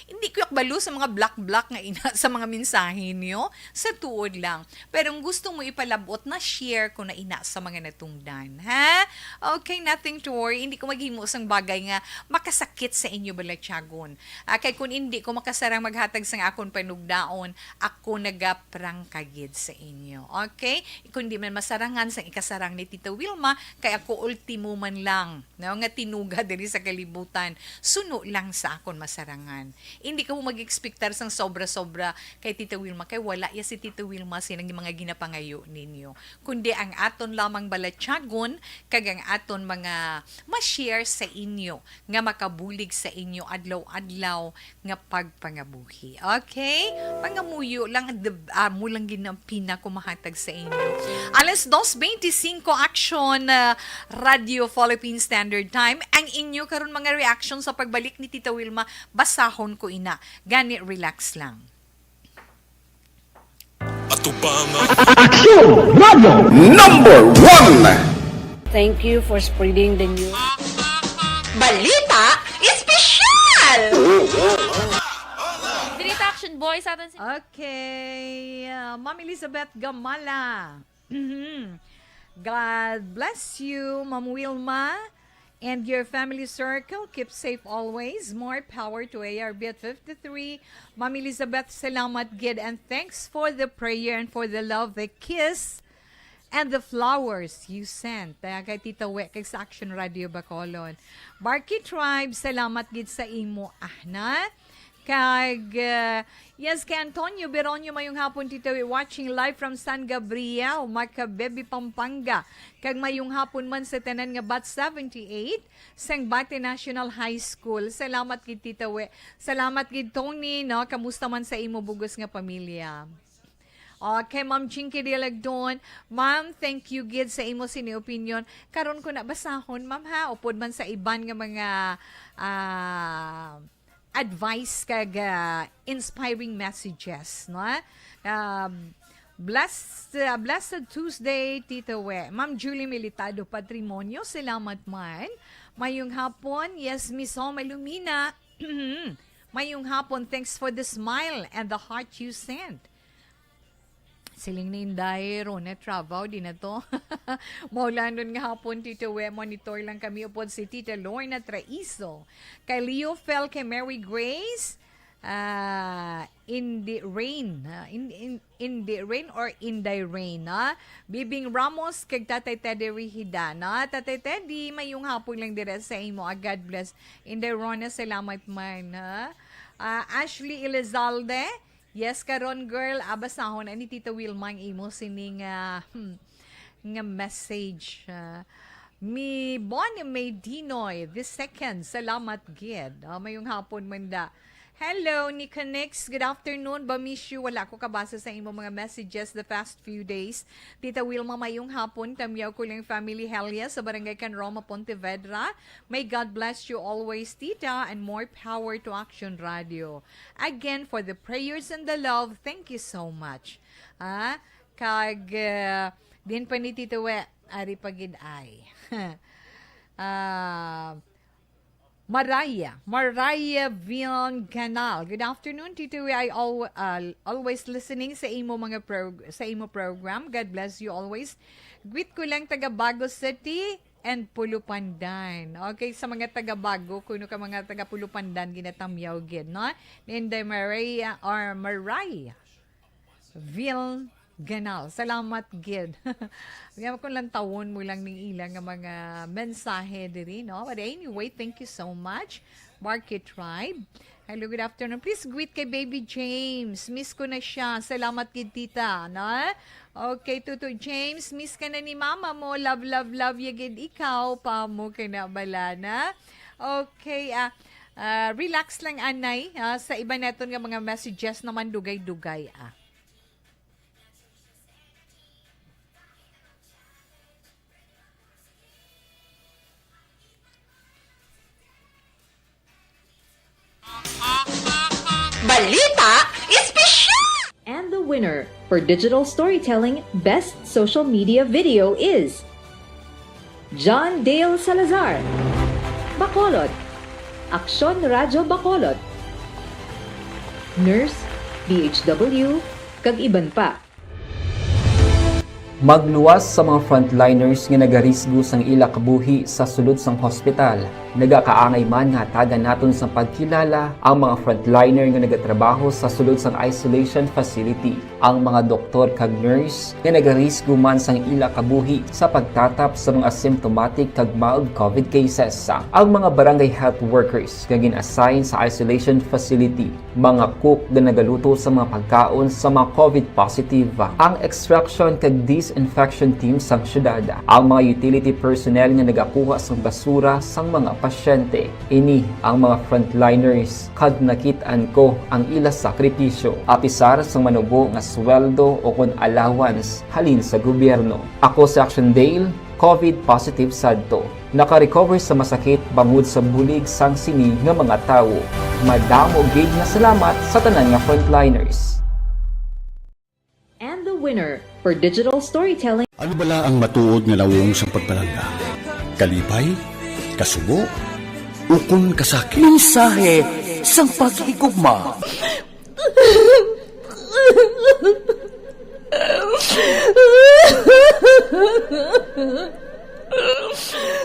Hindi ko yakbalo sa mga block-block nga ina sa mga mensahe niyo. Sa tuod lang. Pero kung gusto mo ipalabot na share ko na ina sa mga natungdan. Ha? Okay, nothing to worry. Hindi ko maghimo sang bagay nga makasakit sa inyo balatyagon. Kay kung hindi ko makasarang maghatag sang akon panugdaon, ako nagaprangkagid sa inyo. Okay? Kung di man masarangan sang ikasarang ni Tita Wilma, kay ako ultimo man lang, no, nga tinuga diri sa kalibutan, suno lang sa akon masarangan. Hindi ka mo mag-expectar sang sobra-sobra kay Tita Wilma, kay wala ya si Tita Wilma sinang mga ginapangayo ninyo. Kundi ang aton lamang balatyagon, kag ang aton mga ma-share sa inyo, nga makabulig sa inyo adlaw-adlaw nga pagpangabuhi. Okay? Pangamuyo lang, mo lang ginampina ko mahatag sa sa inyo. Alas 2:25 Action Radio Philippine Standard Time. Ang inyo karon mga reaction sa pagbalik ni Tita Wilma, basahon ko ina. Gani, relax lang. Action Radio number 1. Thank you for spreading the news. Balita Espesyal! Balita Action Boys atin si... Okay, Ma'am Elizabeth Gamala. God bless you, Ma'am Wilma, and your family circle. Keep safe always. More power to ARB at 53. Ma'am Elizabeth, salamat gid, and thanks for the prayer and for the love, the kiss, and the flowers you sent. Kay Tita We, kay sa Action Radio Bacolod. Barky Tribe, salamat gid sa imo ahna. Kag, yes, kay Antonio Beronio mayong hapon, Tita We, watching live from San Gabriel, Macabebe, Pampanga. Kag mayong hapon man sa tanan nga Bat 78, Sangbate National High School. Salamat gid, Tita We. Salamat gid, Tony, no? Kamusta man sa imo bugos nga pamilya? Okay, Ma'am Chinky Dilagdon. Ma'am, thank you gid sa imo sini opinion. Karon ko na basahon, Ma'am, ha? Upod man sa iban nga mga advice kag inspiring messages, no? Blessed Tuesday, Tita We. Ma'am Julie Militado Patrimonio, salamat man. Mayong hapon, yes, Miss Home Lumina. Mayong hapon, thanks for the smile and the heart you sent. Siling na inday, Rona Trabaw, di na to. Maulanon nga hapon, Tito We, monitor lang kami upod si Tita Lorna Traiso. Kay Leo Fel, kay Mary Grace, in the rain, in the rain or in the rain, ha? Bibing Ramos, kay Tatay Teddy Rihida, na? Tatay Teddy, mayong hapon lang dire sa imo, God bless. In the Rona, salamat man, ha? Ashley Elizalde, yes, karon girl, abasahon ani Tita Wilma ang imo sining nga message. Mi Bonnie May Dinoy, this second, salamat gid. Mayong hapon manda. Hello, Nika Nix. Good afternoon. Bamiss you. Wala ko kabasa sa imo mga messages the past few days. Tita Wilma, mayong hapon. Tamyaw ko lang family Helia sa Barangay Canroma, Pontevedra. May God bless you always, Tita, and more power to Action Radio. Again, for the prayers and the love, thank you so much. Kag, din pa ni Tita We, ari pagid ay. Maraya Vion Canal. Good afternoon, Tito. I always listening sa imo mga sa imo program. God bless you always. Greet ko lang taga Bago City and Pulupandan. Okay, sa mga taga Bago, kuno ka mga taga Pulupandan ginatamyaw gid, no? Ninday Maraya Vion Ganal. Salamat gid. Kaya kung lang tawon mo lang ng ilang mga mensahe diri, no? But anyway, thank you so much. Market Tribe. Hello, good afternoon. Please greet kay Baby James. Miss ko na siya. Salamat gid, Tita, no? Okay, Tuto James, miss ka na ni Mama mo. Love, love, love yagid ikaw. Pa mo kinabala na. Okay, relax lang, Anay. Sa iba naton nga mga messages naman dugay-dugay, Balita Espesyal! And the winner for Digital Storytelling Best Social Media Video is John Dale Salazar, Bacolod, Action Radio Bacolod, Nurse, DHW, kag iban pa. Magluwas sa mga frontliners nga nagarisgo sang ila kabuhi sa sulod sang hospital. Nagakaangay man nga tagan naton sa pagkilala ang mga frontliner nga nagatrabaho sa sulod sang isolation facility. Ang mga doktor kag nurse nga nagarisgo man sang ila kabuhi sa pagtatap sa mga asymptomatic kag mild COVID cases. Ang mga barangay health workers nga gin-assign sa isolation facility, mga cook nga nagaluto sa mga pagkaon sa mga COVID positive. Ang extraction kag disinfection team sang syudad, ang mga utility personnel nga nagakuha sang basura sang mga pasyente. Ini ang mga frontliners kad nakitaan ko ang ila sakripisyo apisar sang manubo nga sweldo o kon allowance halin sa gobyerno. Ako si Action Dale, COVID positive sadto. Naka-recover sa masakit bangod sa bulig sang sini nga mga tawo. Madamo gid nga salamat sa tanan nga frontliners. And the winner for digital storytelling. Ano bala ang matuod nga lawong sa pagpalangga? Kalipay? Kasubo? Ukon kasakit? Mensahe sang paghigugma.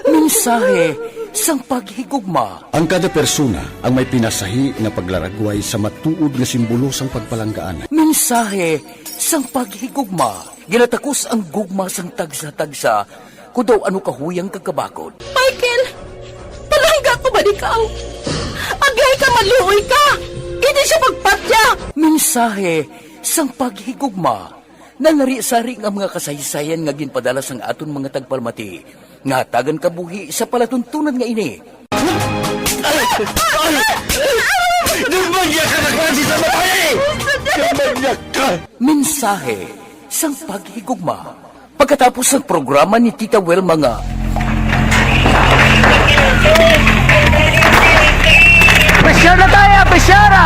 Mensahe sang paghigugma. Ang kada persona ang may pinasahi nga paglaragway sa matuod nga simbolo sang pagpalanggaan. Mensahe sang paghigugma. Ginatakos ang gugma sang tagsa-tagsa kung daw ano kahuyang kagkabakod. Michael! Palangga ko ba di ka? Agay ka, maluoy ka! Hindi siya magpatya! Mensahe sang paghigugma. Nangari-sari nga mga kasaysayan nga ginpadala sang aton mga tagpalmati. Nga tagan kabuhi sa palatuntunan nga ini. Dumagyak ka na klase sa matay! Dumagyak ka! Mensahe sang paghigugma. Pagkatapos ng programa ni Tita Wilma nga. Presyar na tayo! Presyara!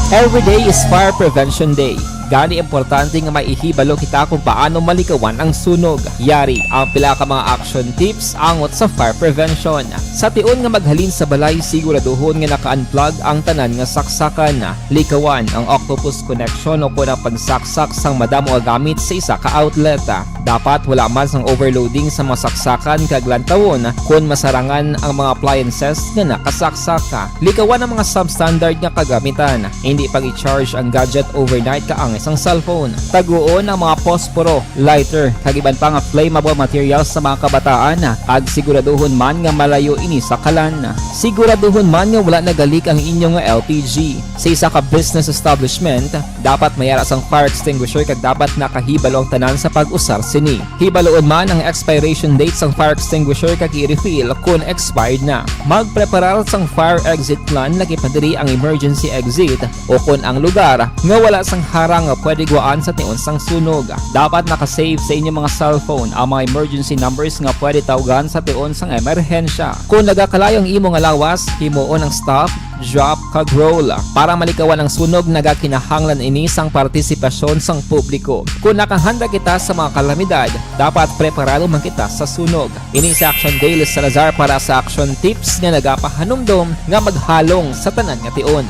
Every day is Fire Prevention Day. Gani importante nga maihibalo kita kung paano malikawan ang sunog. Yari ang pila ka mga action tips angot sa fire prevention. Sa tion nga maghalin sa balay, siguraduhon nga naka-unplug ang tanan nga saksakan. Likawan ang octopus connection o kung ang pagsaksak sang madamo nga gamit sa isa ka outlet. Dapat wala man sang overloading sa mga saksakan kag lantawon kung masarangan ang mga appliances nga nakasaksaka. Likawan ang mga substandard nga kagamitan. Hindi pag i-charge ang gadget overnight kaang isang cellphone. Taguon ang mga posporo, lighter, kag iban pa nga flammable materials sa mga kabataan. Ag siguraduhon man nga malayo ini sa kalan. Siguraduhon man nga wala nagalik ang inyong LPG. Sa isa ka business establishment, dapat mayara sang fire extinguisher kag dapat nakahibalo ang tanan sa pag-usar sini. Hibaloon man ang expiration date sang fire extinguisher kag i-refill kung expired na. Magpreparar sang fire exit plan lagi padiri ang emergency exit o kung ang lugar nga wala sang harang nga pwede guwaan sa tion sang sunog. Dapat nakasave sa inyong mga cellphone ang mga emergency numbers nga pwede tawagan sa tion sang emerhensya. Kung nagakalayo ang imong lawas, himuon ang stop, drop, kag roll. Para malikawan ang sunog, nagakinahanglan ini sang partisipasyon sang publiko. Kung nakahanda kita sa mga kalamidad, dapat preparado man kita sa sunog. Ini si Action Dale Salazar para sa action tips nga nagapahanumdom nga maghalong sa tanan nga tion.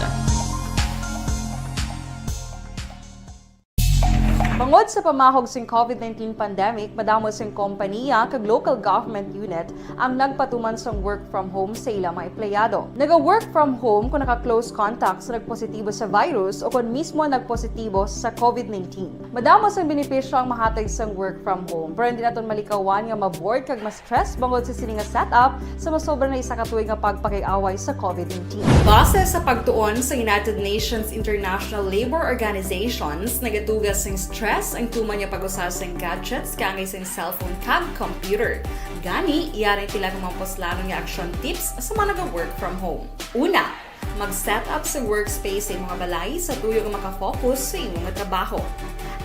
Bangod sa pamahog sing COVID-19 pandemic, madamo sing kompanya kag local government unit ang nagpatuman sang work from home sa ilang mga empleyado. Naga-work from home kung naka-close contact sa nagpositibo sa virus o kung mismo nagpositibo sa COVID-19. Madamo sang benepisyo ang mahatag sang work from home, pero hindi naton malikawan nga ma-bored kag ma-stress bangod sa sini nga setup sa masobra na isa ka tuig nga pagpakiaway sa COVID-19. Base sa pagtuon sa United Nations International Labor Organizations, nagatugas sing stress ang tuman niya pag-usar sa gadgets kangay sa cellphone kag computer. Gani, iyaring tila ng mga poslanong nga action tips sa mga nag-work from home. Una, mag-set up sa workspace sa mga balay sa tuyo nga makafocus sa imong trabaho.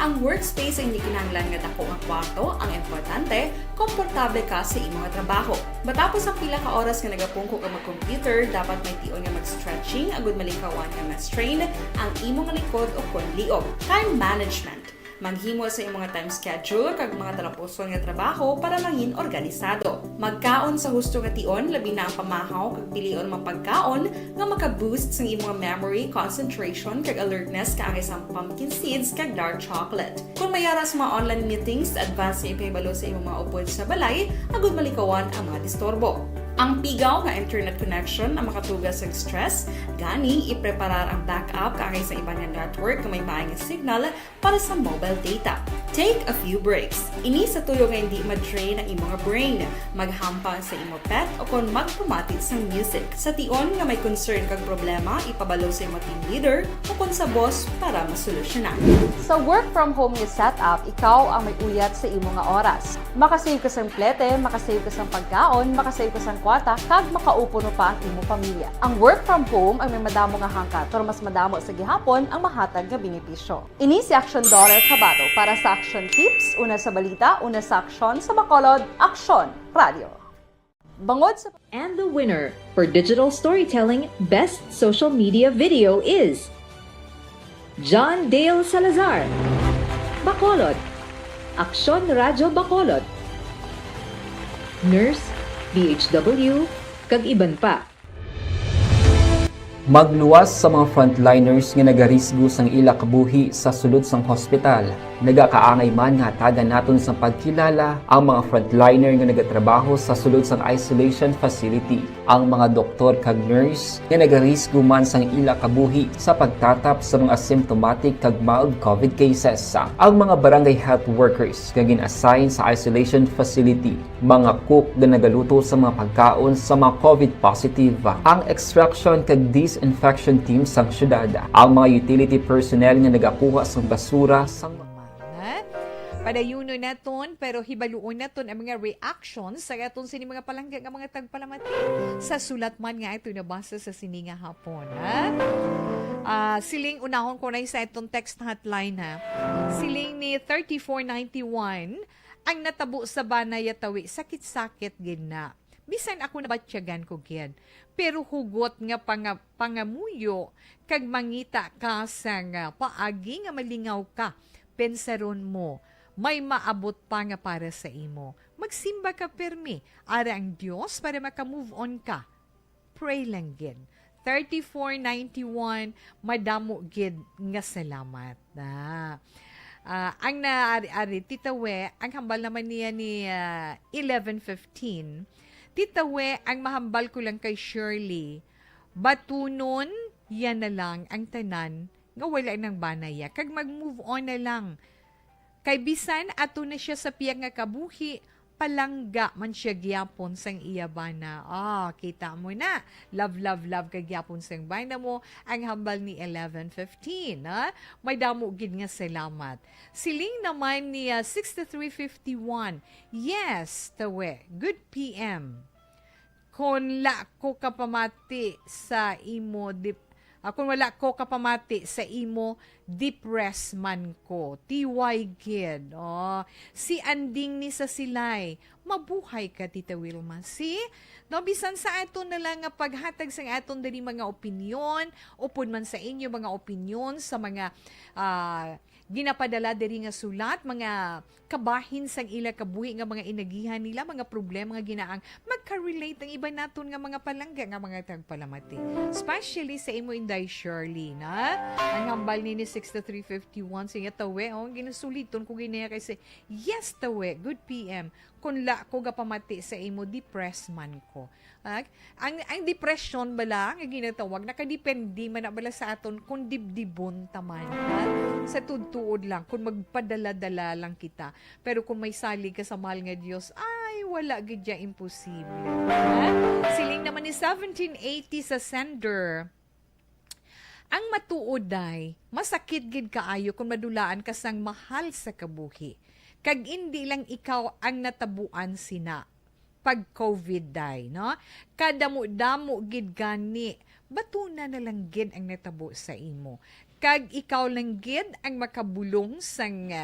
Ang workspace ay hindi kinahanglan nga dako nga kwarto, ang importante, komportable ka sa imong trabaho. Matapos ang pila ka oras nga nagapungko ka mag-computer, dapat may tion nga mag-stretching agud malikawan nga ma-strain ang imong likod o kon liog. Time management. Maghimo sa imong time schedule kag mga talapuson nga trabaho para maging organisado. Magkaon sa husto nga tion, labi na ang pamahaw kag pilion mga pagkaon nga maka-boost sa imong memory, concentration kag alertness kaangay sa pumpkin seeds kag dark chocolate. Kung mayara sa mga online meetings, advance nga ipahibalo sa imong mga upod sa balay, agud malikawan ang mga disturbo. Ang pigaw nga internet connection na makatugas sa stress, gani ipreparar ang backup kaagay sa iba nga network na may maayong signal para sa mobile data. Take a few breaks. Ini sa tuyo nga hindi ma-drain ang imong brain, maghampang sa imo pet o kung magpumati sa music. Sa tion nga may concern kag problema, ipabalo sa imo team leader o kung sa boss para masolusyonan. Sa work from home nga setup, ikaw ang may uyat sa imo nga oras. Makasave ka sa plete, makasave ka sa pagkaon, makasave ka sa kwata, kag makaupo no pa ang imo pamilya. Ang work from home ay may madamo nga hangkat, pero mas madamo sa gihapon ang mahatag nga benepisyo. Ini si Action Daughter Kabato para sa Action Tips, una sa balita, una sa aksyon sa Bacolod, Aksyon Radio. Bangod sa... And the winner for Digital Storytelling Best Social Media Video is John Dale Salazar, Bacolod, Aksyon Radio Bacolod, Nurse, DHW, kag iban pa. Magluwas sa mga frontliners nga nagarisgo sang ila kabuhi sa sulod sang hospital. Nagakaangay man nga tagan naton sa pagkilala ang mga frontliner nga nagatrabaho sa sulod sang isolation facility. Ang mga doktor kag nurse nga nagarisgo man sang ila kabuhi sa pagtatap sa mga asymptomatic kag mild COVID cases. Ang mga barangay health workers nga gin-assign sa isolation facility, mga cook nga nagaluto sa mga pagkaon sa mga COVID positive. Ang extraction kag disinfection team sang syudad, ang mga utility personnel nga nagakuha sang basura sang Padayuno naton pero hibaluon naton ang mga reactions sa aton sini mga palangga nga mga tagpalamati sa sulat man nga ito nabasa sa sini nga hapon. Siling unahon ko na sa itong text hotline ha. Siling ni 3491 ang natabo sa banay tawi sakit-sakit gid na. Bisan ako nabatyagan ko gid. Pero hugot nga pangamuyo kag mangita ka sa nga paagi nga malingaw ka. Pensaron mo may maabot pa nga para sa imo. Magsimba ka permi. Ara ang Diyos para maka-move on ka. Pray lang gid. 3491, madamo gid nga salamat. Ang naari Tita We, ang hambal naman niya ni 1115. Tita We, ang mahambal ko lang kay Shirley. Batunon, yan na lang ang tanan nga wala ng banaya. Kag mag-move on na lang. Kay bisan ato na siya sa piyag nga kabuhi, palangga man siya gyapon sang iya bana. Kita mo na. Love, love, love kag gyapon sang bana mo ang hambal ni 1115. May damo gid nga salamat. Siling naman ni 6351. Yes, tawe. Good PM. Kung la ko kapamati sa imo kung wala ko kapamati sa imo, depress man ko. TY Gid. Si Anding ni sa silay. Mabuhay ka, Tita Wilma. No, bisan sa aton na lang nga paghatag sa aton dali mga opinyon, upod man sa inyo mga opinyon sa mga ginapadala diri nga sulat, mga kabahin sang ila kabuhi nga mga inagihan nila, mga problema nga ginaang magka-relate ang iba naton nga mga palangga nga mga tagpalamati. Especially sa imo Inday Shirley, na? Ang hambal ni 6351 siya tawe, ginasuliton ko ginaya kasi yes tawe, good PM. Kung la ko gapamati sa imo, depressed man ko. Ang depression bala, nga ginatawag, nakadepende man na bala sa aton kung dibdibon taman. Sa tuod lang, kung magpadala-dala lang kita. Pero kung may salig ka sa mahal nga Diyos, ay, wala gidya imposible. Siling naman ni 1780 sa sender. Ang matuod ay, masakit gid kaayo kung madulaan ka sang mahal sa kabuhi. Kag hindi lang ikaw ang natabuan sina pag COVID day, no? Kadamo-damo gid gani, batuna na lang gid ang natabo sa imo. Kag ikaw lang gid ang makabulong sang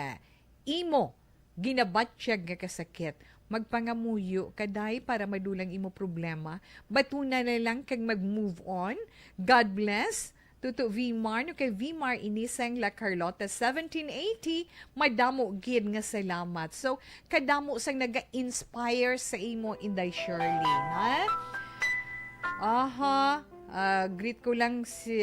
imo ginabatsyag nga kasakit. Magpangamuyo kaday para madulang imo problema. Batuna na lang kag mag-move on. God bless. Tuto Vmar, no kay Vmar inisang La Carlota 1780, madamo gid nga salamat. So, kadamo sang naga-inspire sa imo Inday Shirley, ha? Greet ko lang si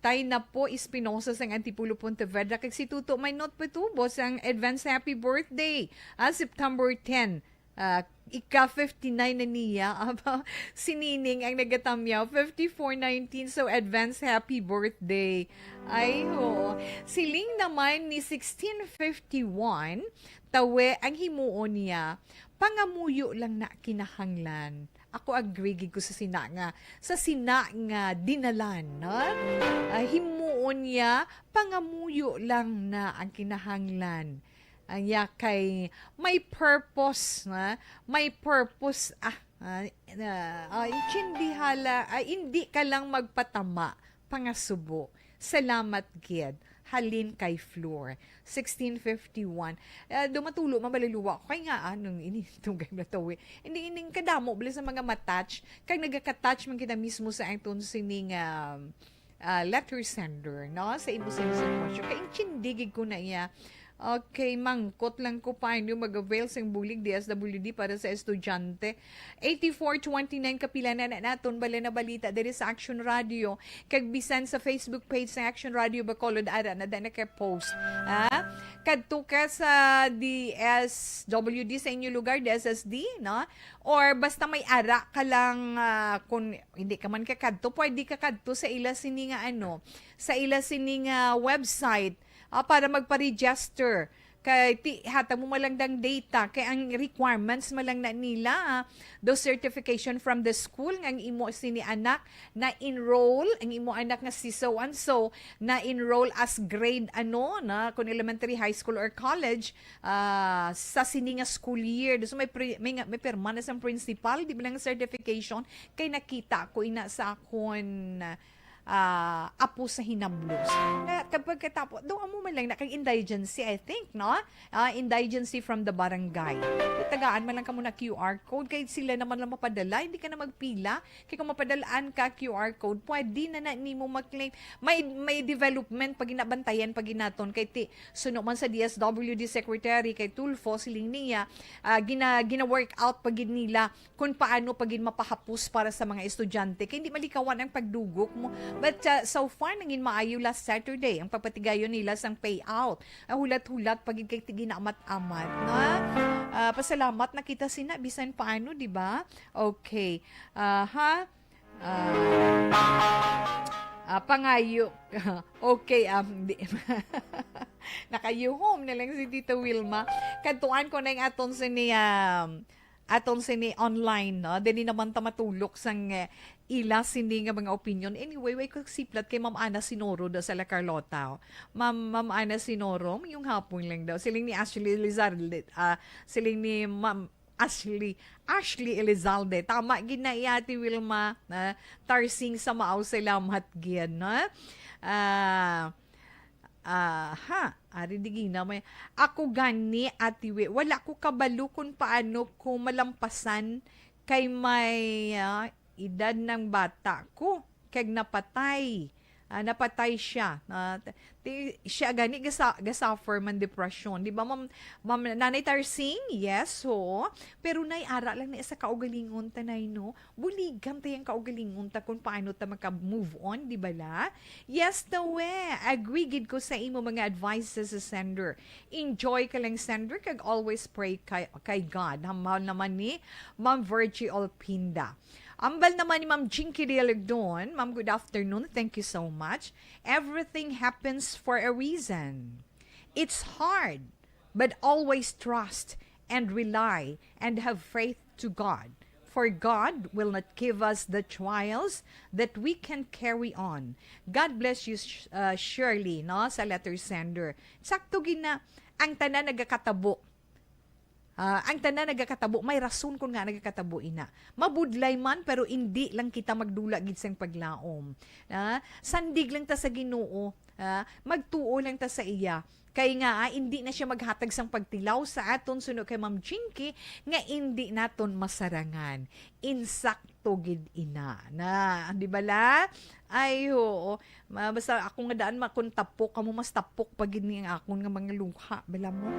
Tay na po Espinosa sang Antipulo Pontevedra kag si Tuto may note patubos ang advance happy birthday. September 10. ika-59 na niya. Sinining ang nagatamyaw, 5419. So, advance happy birthday. Ay, ho. Siling naman ni 1651, tawe ang himuon niya, pangamuyo lang na kinahanglan. Ako agree gid ko sa sina nga dinalan, no? Himuon niya, pangamuyo lang na ang kinahanglan. Anya kay may purpose, na may purpose hindi ka lang magpatama pangasubo. Salamat gid. Halin kay Floor. 1651. Dumatulo, mabaluluwa ko. Kaya nga, anong initong game na to eh. Hindi kadamo, bala sa mga matouch. Kag nagaka-touch man kita mismo sa itong sining letter sender, no? Sa imo sa question. Kaya inchindigig ko na iya. Okay, mangkot lang ko pa inyo mag-avail sa bulig DSWD para sa estudyante. 8429 kapila na naton bala na balita diri sa Action Radio. Kag bisan sa Facebook page sa Action Radio Bacolod ara na dana kay post. Kadto ka sa DSWD sa inyo lugar, DSSD, no? Or basta may ara ka lang kung hindi ka man kakadto, pwede ka kadto sa ila sini nga sa ila sini nga website. Para magpa-register. Kay hatag mo malangdang data. Kay ang requirements malang na nila, the certification from the school, ang imo sini anak na enroll, ang imo anak nga si so and so, na enroll as grade na, kung elementary, high school, or college, sa sini nga school year. So may perma na sa principal, di ba lang certification, kay nakita ko ina sa akon apo sa hinablos. Kapag katapos, doon mo man lang na kang indigency, I think, no? Indigency from the barangay. Tagaan man lang ka muna QR code, kaya sila naman lang mapadala, hindi ka na magpila. Kaya kung mapadalaan ka QR code, pwede na ni mo mag-claim. May development pag inabantayan, pag inaton, kay suno man sa DSWD Secretary, kay Tulfo, siling niya, gina-work out pag nila kung paano pag mapahapos para sa mga estudyante. Kaya hindi malikawan ang pagdugok mo. But so far, nangin maayo last Saturday, ang papatigayon nila sang payout. Hulat-hulat, pag kay tiginamat-amat, na? Pasalamat na kita sina, bisan paano, di ba? Okay. Pangayo. Okay, nakayuhom na lang si Tita Wilma. Kantuan ko na yung aton sini online, no? Dili naman ta matulok sang ila sini nga mga opinion. Anyway, way ko siplat kay Ma'am Ana Sinoro daw sa La Carlota. Ma'am Ana Sinoro, yung hapon lang daw. Siling ni Ashley Elizalde, siling ni Ma'am Ashley Elizalde. Tama ginayati Wilma, tarsing sa maaw salamat gyan, no? Ari digina may ako gani atiwe wala ko kabalo kung paano ko malampasan kay may edad ng bata ko kag napatay siya siya gani gasuffer man depression, di ba ma'am Nanay Tarsing? Yes ho, pero nay ara lang na isa kaugalingon tanay, no? Buligan tayang kaugalingon ta kung paano ta maka-move on, di ba la? Yes daw agree gid ko sa imo mga advices sa sender. Enjoy ka lang sender, kag always pray kay God. Hamal naman ni Ma'am Virgie Olpinda. Ambal naman ni Ma'am Jinky Dialegdon. Ma'am, good afternoon. Thank you so much. Everything happens for a reason. It's hard, but always trust and rely and have faith to God. For God will not give us the trials that we can carry on. God bless you, Shirley, no? Sa letter sender. Sakto gina, ang tanan nagakatabo. Ang tanan nagakatabo, may rason kung nga nagakatabo ina. Mabudlay man, pero hindi lang kita magdula gid sang paglaom. Sandig lang ta sa Ginoo, magtuo lang ta sa iya. Kaya nga, hindi na siya maghatag sang pagtilaw sa aton suno kay Ma'am Jinky, nga hindi naton masarangan. Insakto gid ina. Na, di ba la? Ay, oo. Basta ako nga daan makuntapok, kamo mas tapok pag gini ang akon nga mga luha. Bala mo?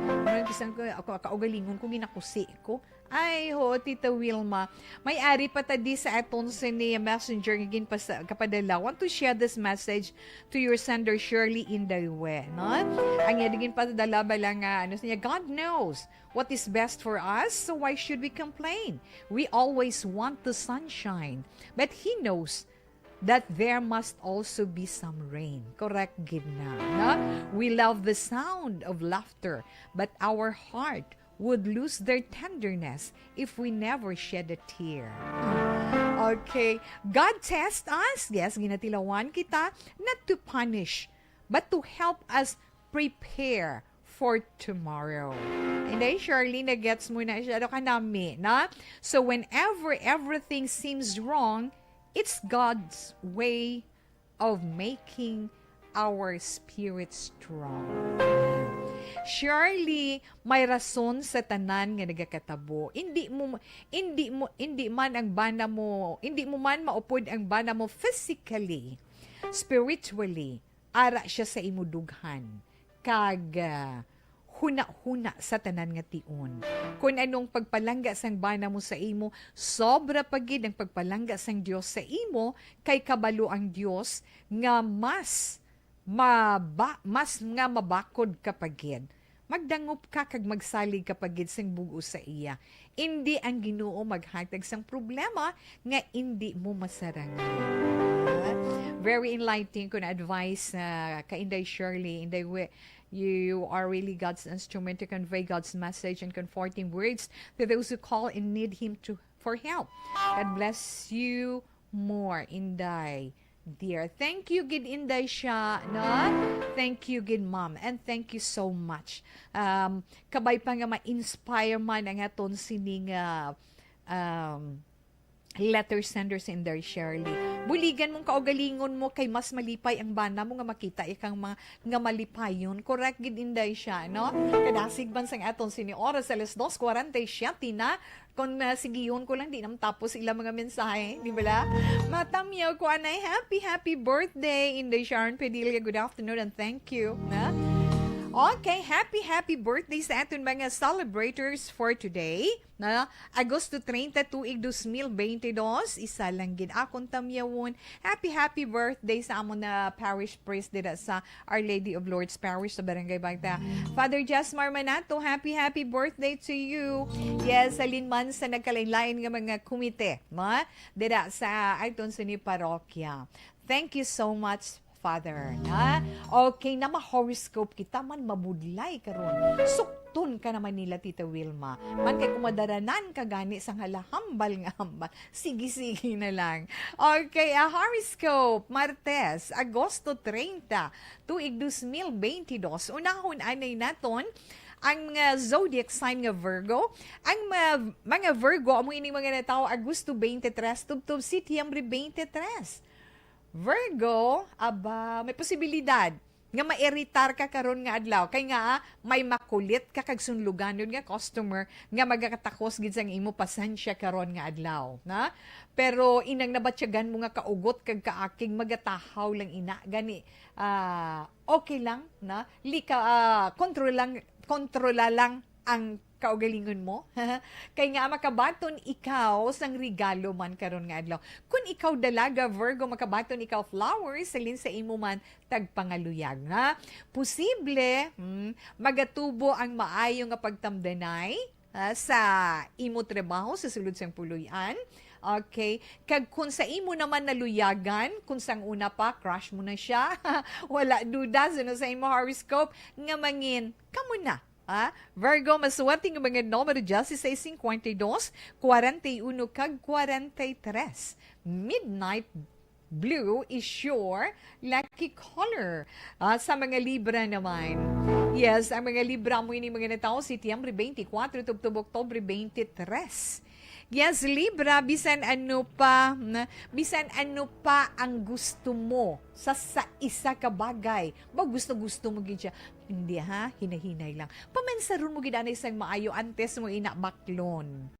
Bisan ko, ako kaugalingon ko, ginakusi ko. Ay, ho, Tita Wilma. May-ari pa tadi sa aton ni messenger ngigin pa sa kapadala. Want to share this message to your sender Shirley Indaywe, no? Ang yadigin pa dala ba lang ano niya, God knows what is best for us, so why should we complain? We always want the sunshine, but He knows that there must also be some rain. Correct, Gidna. No? We love the sound of laughter, but our heart would lose their tenderness if we never shed a tear. Okay. God tests us, yes, ginatilawan kita, not to punish, but to help us prepare for tomorrow. And then, Shirley, na-gets mo na siya, ka nami, na? So, whenever everything seems wrong, it's God's way of making our spirit strong. Surely may rason sa tanan nga nagakatabo. Hindi man maupod ang bana mo physically, spiritually, ara siya sa imudughan. Kag huna-huna sa tanan nga tion. Kung anong pagpalangga sang bana mo sa imo, sobra pagid ang pagpalangga sang Dios sa imo, kay kabalo ang Dios nga mas nga mabakod kapagid. Magdangup ka kag magsalig kapagid sang bugo sa iya. Hindi ang Ginoo maghatag sang problema nga hindi mo masarangan. Very enlightening ko na advice ka Inday Shirley. Inday, you are really God's instrument to convey God's message and comforting words to those who call and need Him for help. God bless you more, Inday. Dear. Thank you, Gid Inday siya, no? Thank you, Gid Mom. And thank you so much. Kabay pa nga ma-inspire man ang aton sining letter senders in there, Shirley. Buligan mong kaugalingon mo kay mas malipay ang bana mo nga makita ikang mga nga malipayon. Correct, Gid Inday siya, no? Kadasig ban sang aton sini oras alas 2:47 na. Kung sigiyon ko lang, di naman tapos ilang mga mensahe, di ba la? Matamyaw ko, anay, happy birthday, Inday Sharon Padilla. Good afternoon and thank you. Na? Okay, happy birthday sa aton mga celebrators for today. Na Agosto 30, 2022, isa lang gid akong tamyawon. Happy birthday sa amon na parish priest dira sa Our Lady of Lourdes Parish sa Barangay Bagta. Father Jasmar Manato, happy birthday to you. Yes, alinman sa nagkalain-lain nga mga komite, ma? Dira sa aton sa ni parokya. Thank you so much, Father, na? Okay, na ma-horoscope kita man mabudlay karon. Sukton ka naman nila, Tita Wilma. Man kay kumadaranan ka gani sang halahambal nga hambal. Sige na lang. Okay, a horoscope, Martes, Agosto 30, 2022. Unahon anay naton ang zodiac sign nga Virgo. Ang mga Virgo, amo ini mga tao Agosto 23, tubtob Setyembre 23. Virgo, may posibilidad nga mairitar ka karon nga adlaw kay nga may makulit ka kag sunluganon nga customer nga magakatakos gid sang imo pasensya karon nga adlaw, na? Pero inang nabatyagan mo nga kaugot kag kaaking magatahaw lang ina gani okay lang, na? Kontrola lang ang kaugalingon mo. Kay nga makabaton ikaw sang regalo man karon nga adlaw. Kung ikaw dalaga Virgo, makabaton ikaw flowers salin sa imo man tagpangaluyag, ha? Posible magatubo ang maayo nga pagtamdanay sa imo trabaho sa sulod sang puloy-an. Okay. Kag kung sa imo naman naluyagan, kung sang una pa, crush mo na siya. Wala duda sa imo horoscope nga mangin, kamo na. Virgo, masuwating ang mga numero 16, 52, 41, kag 43. Midnight blue is your lucky color. Sa mga Libra naman, yes, ang mga Libra mo ini mga natao, Setyembre 24, tubtob Oktobre 23. Yes, Libra, bisan ano pa ang gusto mo sa isa ka bagay. Ba gusto mo gid siya? Hindi ha, hinahinay lang. Pamansaron mo gid anay sang maayo antes mo inabaklon.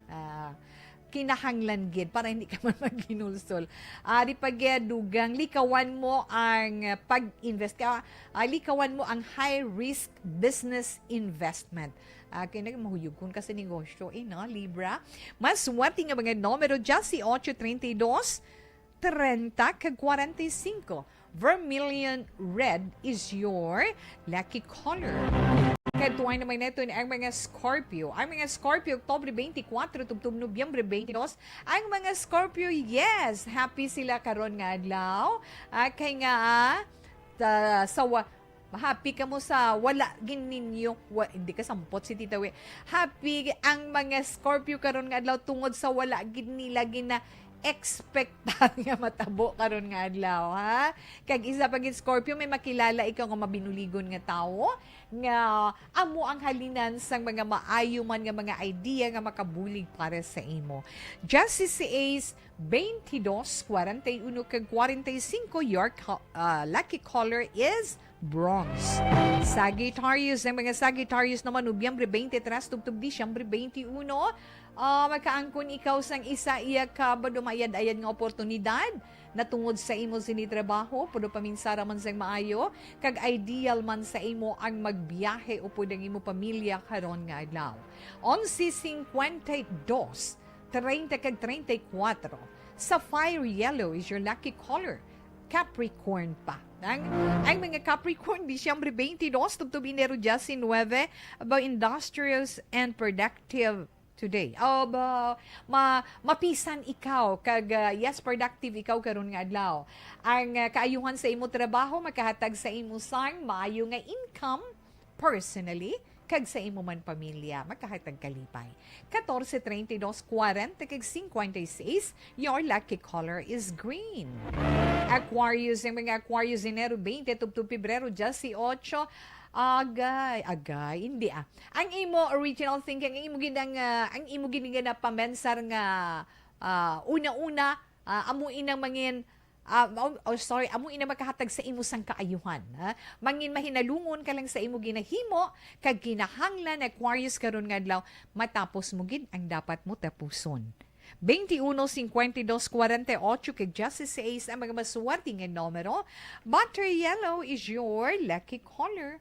Kinahanglan gid para hindi ka man magginulsol. Di pagdugang likawan mo ang pag-invest ka, likawan mo ang high risk business investment. Kaya mahuyugon ka sa negosyo. No, Libra? Maswerte nga mga numero dyan si 832, 30 kag 45. Vermilion red is your lucky color. Katuway naman neto ang mga Scorpio. Ang mga Scorpio, Oktubre 24, tubtub Nobyembre 22. Ang mga Scorpio, yes, happy sila karon nga adlaw. Kaya nga, happy ka mo sa wala gininyo. Hindi ka sampot si Tita We. Happy ang mga Scorpio karon nga adlaw tungod sa wala ginila gina expectan nga matabo karon nga adlaw, ha? Kag isa pag Scorpio, may makilala ikaw nga mabinuligon nga tawo nga amo ang halinan sang mga maayo man nga mga idea nga makabulig para sa imo. Justice si Ace 22, 41 kag 45, your lucky color is bronze. Sagittarius, ang mga Sagittarius naman, Nobyembre 23, tubtub Disyembre 21, magkaangkon ikaw sang isa iya ka ba dumayad-ayad nga oportunidad na tungod sa imo sinitrabaho, puno paminsara man sang maayo, kag ideal man sa imo ang magbiyahe upod ang imo pamilya karon nga adlaw. 11:52, 30 kag 34. Sapphire yellow is your lucky color. Capricorn pa. Ang mga Capricorn, Disyembre 22, tubtub Enero 19, about industrious and productive today. Mapisan ikaw kag yes, productive ikaw karon nga adlaw. Ang kaayuhan sa imo trabaho makahatag sa imo sang maayo nga income personally kag sa imo man pamilya makahatag kalipay. 14:32, 40 kag 56, your lucky color is green. Aquarius, yung mga Aquarius, Enero 20, tubtub Pebrero 18, agay, hindi Ang imo original thinking, ang imo ginang na pamensar nga una-una, amuin ang mangin, amuin na makahatag sa imo sang kaayuhan. Mangin mahinalungon ka lang sa imo ginahimo, kag kinahanglan Aquarius karon nga adlaw, matapos mo gid ang dapat mo tapuson. 21:52, 48 kay Justice Ace ang mga maswerte nga numero. Butter yellow is your lucky color.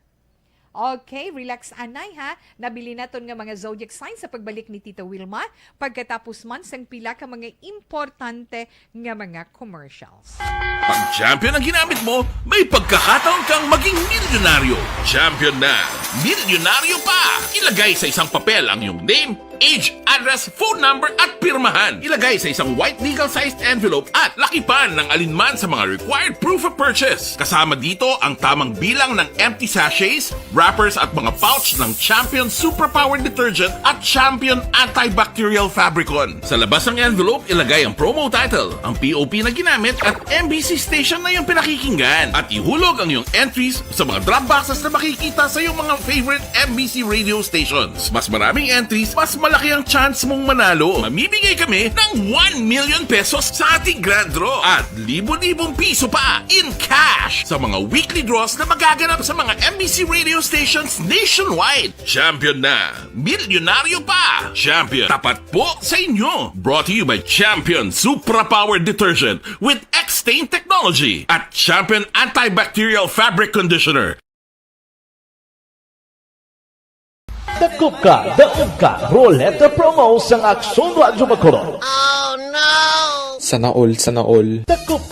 Okay, relax anay ha. Nabili naton nga mga zodiac signs sa pagbalik ni Tita Wilma pagkatapos man sang pila ka mga importante nga mga commercials. Pag champion ang ginamit mo, may pagkakataon kang maging milyonaryo. Champion na! Milyonaryo pa! Ilagay sa isang papel ang iyong name, age, address, phone number at pirmahan. Ilagay sa isang white legal-sized envelope at lakipan ng alinman sa mga required proof of purchase. Kasama dito ang tamang bilang ng empty sachets, wrappers at mga pouch ng Champion Superpower Detergent at Champion Antibacterial Fabricon. Sa labas ng envelope, ilagay ang promo title, ang POP na ginamit at MBC station na yung pinakikinggan. At ihulog ang iyong entries sa mga drop boxes na makikita sa iyong mga favorite MBC radio stations. Mas maraming entries, mas malaki ang chance mong manalo. Mamibigay kami ng 1 million pesos sa ating grand draw at libo-libong piso pa in cash sa mga weekly draws na magaganap sa mga MBC radio stations nationwide. Champion na! Milyonaryo pa! Champion, tapat po sa inyo! Brought to you by Champion Supra Power Detergent with X-Stain Technology at Champion Antibacterial Fabric Conditioner. Daog ka, Roleta Promo sang Aksyon Radyo Bacolod. Oh no! Sana all. Daog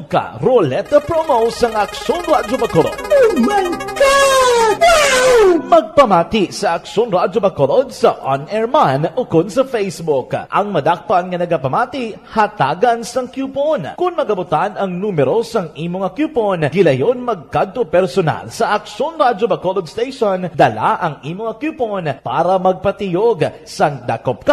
ka, Roleta Promo sang Aksyon Radyo Bacolod. Oh my God! Wow! Magpamati sa Aksyon Radyo Bacolod sa on-air man o kun sa Facebook. Ang madakpan nga nagapamati, hatagan sang coupon. Kung magabutan ang numero sang imo nga coupon, gilayon magkadto personal sa Aksyon Radyo Bacolod Station, dala ang imo nga coupon para magpatiyog sang daog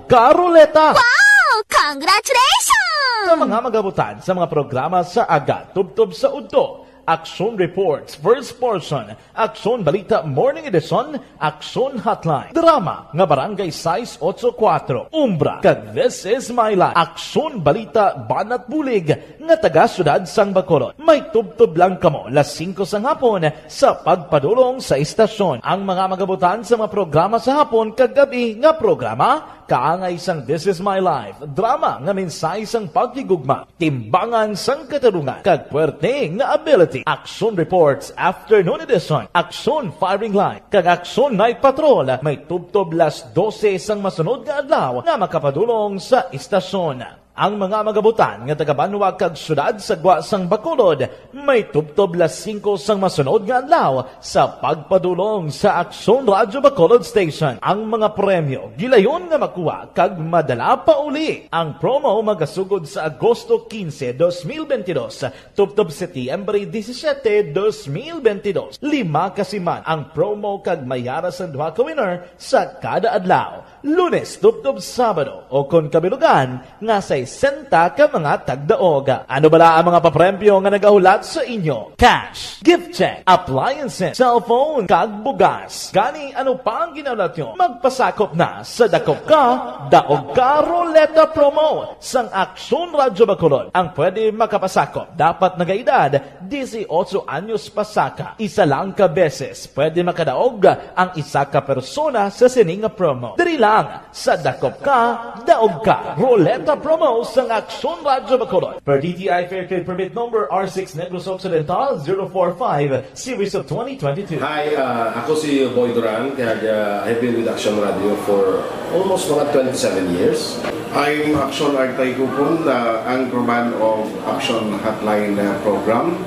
ka, Roleta. Wow! Congratulations! Sa mga magabutan sa mga programa sa Aga Tubtob sa Udto, Aksyon Reports, First Portion, Aksyon Balita Morning Edition, Aksyon Hotline, Drama nga Barangay 684, Umbra, kag This Is My Life, Aksyon Balita Banat Bulig nga taga-syudad sang Bacolod. May tubtob lang kamo 5 sa hapon sa pagpadulong sa istasyon. Ang mga magabutan sa mga programa sa hapon kag gabi nga programa kaangay sang This Is My Life, drama nga mensahe sang pagtigugma, timbangan sang katarungan, kag puwerte nga ability. Action Reports Afternoon Edition, Action Firing Line, kag Action Night Patrol, may tubtob las 12 sang masunod nga adlaw nga makapadulong sa istasyon. Ang mga magabutan nga taga-Banwa kag syudad sa Gwa sang Bacolod may tubtob las 5 sang masunod nga adlaw sa pagpadulong sa Action Radio Bacolod Station. Ang mga premyo gilayon nga makuha kag madala pa uli. Ang promo magasugod sa Agosto 15, 2022 tubtob Setyembre 17, 2022. 5 kasiman ang promo kag mayara sa duha ka winner sa kada adlaw. Lunes tubtob Sabado o kon kabilugan nga sa 60 ka mga tagdaog. Ano bala ang mga papremyo nga nagahulat sa inyo? Cash, gift check, appliances, cellphone, kag bugas. Gani ano pa ang ginahulat nyo? Magpasakop na sa Dakop Ka, Daog Ka Roleta Promo sang Action Radio Bacolod. Ang pwede makapasakop dapat nagaedad 18 anyos pasaka. Isa lang ka beses pwede makadaog ang isa ka persona sa sining promo. Diri lang sa Dakop Ka, Daog Ka Roleta Promo sang Action Radio Bacolod. Per DTI Fair Trade Permit Number R6 Negros Occidental 045 Series of 2022. Hi, ako si Boy Duran, kaya I've been with Action Radio for almost mga 27 years. I'm Action Artay Kupon, the anchorman of Action Hotline program.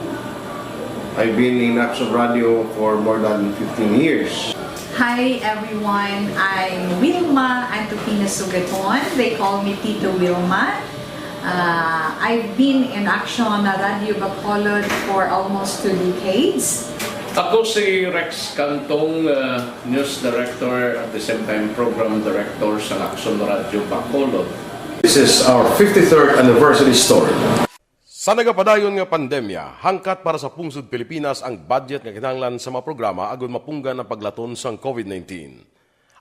I've been in Action Radio for more than 15 years. Hi everyone, I'm Wilma Antopina Sugaton. They call me Tito Wilma. I've been in Action Radio Bacolod for almost 2 decades. Ako si Rex Cantong, News Director at the same time Program Director sa Action Radio Bacolod. This is our 53rd anniversary story. Sa nagapadayon nga pandemya, hangkat para sa pungsod Pilipinas ang budget nga kinahanglan sa mga programa agon mapunggan ang paglaton sang COVID-19.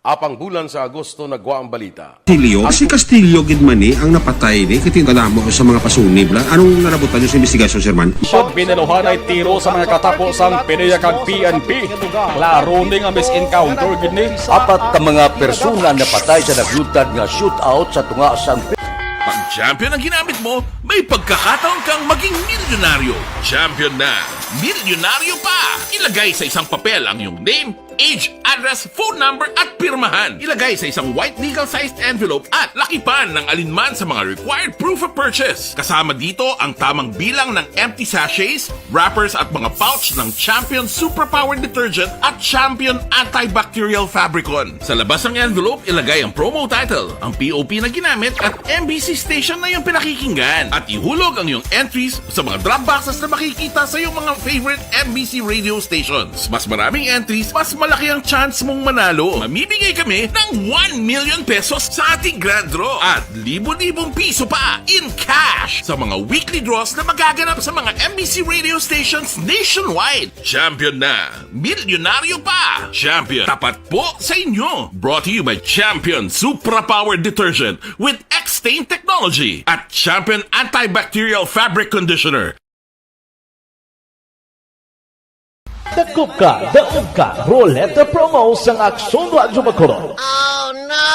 Apang bulan sa Agosto nagwa ang balita. Si Castillo gidmani ang napatay ni kitingala mo sa mga pasunib la. Anong narabutan niyo sa investigasyon, Sir Man? Pag binaluhan ay tiro sa mga katapos ang PNP kag PNP. Klaro ni nga misencounter gid ni. Apat ka mga persona napatay sa naglutad nga shootout sa tunga sang Pag champion ang ginamit mo, may pagkakataon kang maging milyonaryo. Champion na, milyonaryo pa! Ilagay sa isang papel ang iyong name, age, address, phone number at pirmahan. Ilagay sa isang white legal-sized envelope at lakipan ng alinman sa mga required proof of purchase. Kasama dito ang tamang bilang ng empty sachets, wrappers at mga pouch ng Champion Superpower Detergent at Champion Antibacterial Fabricon. Sa labas ng envelope, ilagay ang promo title, ang POP na ginamit at MBC station na yung pinakikinggan. At ihulog ang iyong entries sa mga drop boxes na makikita sa iyong mga favorite MBC radio stations. Mas maraming entries, mas malaki ang chance mong manalo. Mamibigay kami ng 1 million pesos sa ating grand draw at libo-libong piso pa in cash sa mga weekly draws na magaganap sa mga MBC radio stations nationwide. Champion na, milyonaryo pa. Champion, tapat po sa inyo. Brought to you by Champion Superpower Detergent with X-Stain Technology at Champion Antibacterial Fabric Conditioner. Dakop ka, daog ka, Roleta Promo sang Action Radio Bacolod. Oh no!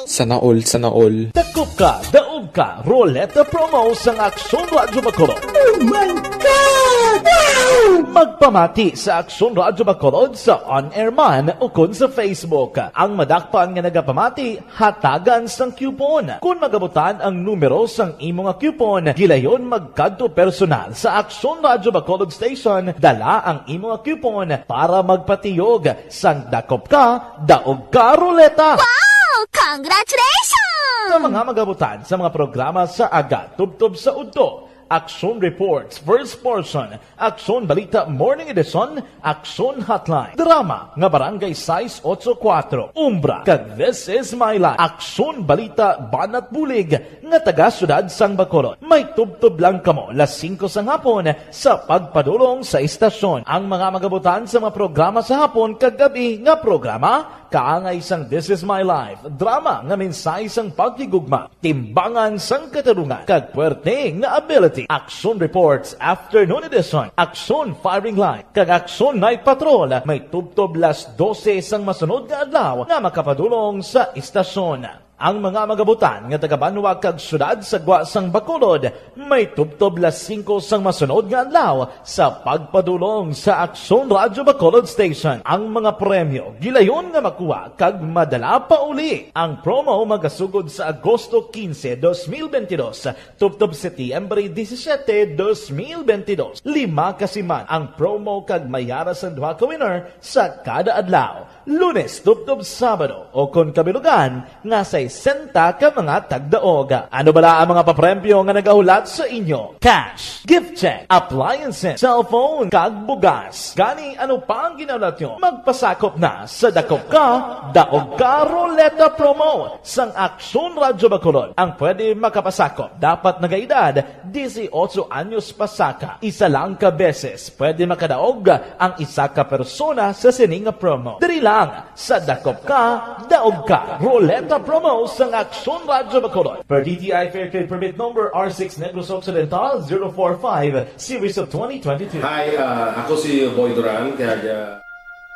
Sana all. Dakop ka, daog ka, Roleta Promo sang Action Radio Bacolod. Oh my God! Wow! Magpamati sa Action Radio Bacolod sa On-Air Man o kun sa Facebook. Ang madakpan nga nagapamati, hatagan sang coupon. Kung magabutan ang numero sang imo nga coupon, gilayon magkadto personal sa Action Radio Bacolod Station, dala ang imo nga coupon para magpatiyog sang Dakop Ka, Daog Ka Roleta. Wow! Congratulations! Sa mga magabutan sa mga programa sa Aga, Tubtob sa Udto, Action Reports, First Portion, Action Balita Morning Edition, Action Hotline, Drama nga Barangay 684, Umbra, kag This Is My Life, Action Balita Banat Bulig nga taga Syudad sang Bacolod. May tubtob lang kamo las 5 sang hapon sa pagpadulong sa istasyon. Ang mga magabutan sa mga programa sa hapon kag gabi nga programa kaangay sang This Is My Life, drama nga mensahe sang pagtigugma, timbangan sang katarungan, kag puwerte nga ability. Action Reports Afternoon Edition, Action Firing Line, kag Action Night Patrol, may tubtob las 12 sang masunod nga adlaw nga makapadulong sa istasyon. Ang mga magabutan nga taga Banwa kag syudad sa Gwa sang Bacolod may tubtob las 5 sang masunod nga adlaw sa pagpadulong sa Aksyon Radyo Bacolod Station. Ang mga premyo gilayon nga makuha kag madala pa uli. Ang promo magasugod sa Agosto 15, 2022 tubtob Setyembre 17, 2022. 5 kasiman ang promo kag mayara sa duha ka winner sa kada adlaw. Lunes tubtob Sabado o kon kabilugan nga sa 60 ka mga tagdaog. Ano bala ang mga papremyo nga nagahulat sa inyo? Cash, gift check, appliances, cellphone, kag bugas. Gani ano pa ang ginahulat nyo? Magpasakop na sa Dakop Ka, Daog Ka Roleta Promo sang Aksyon Radyo Bacolod. Ang pwede makapasakop dapat nagaedad 18 anyos pasaka. Isa lang ka beses pwede makadaog ang isa ka persona sa sining promo. Diri lang sa Dakop Ka, Daog Ka Roleta Promo sang Aksyon Radyo Bacolod. Per DTI Fair Trade Permit Number R6 Negros Occidental 045 Series of 2022. Hi, ako si Boy Duran, kaya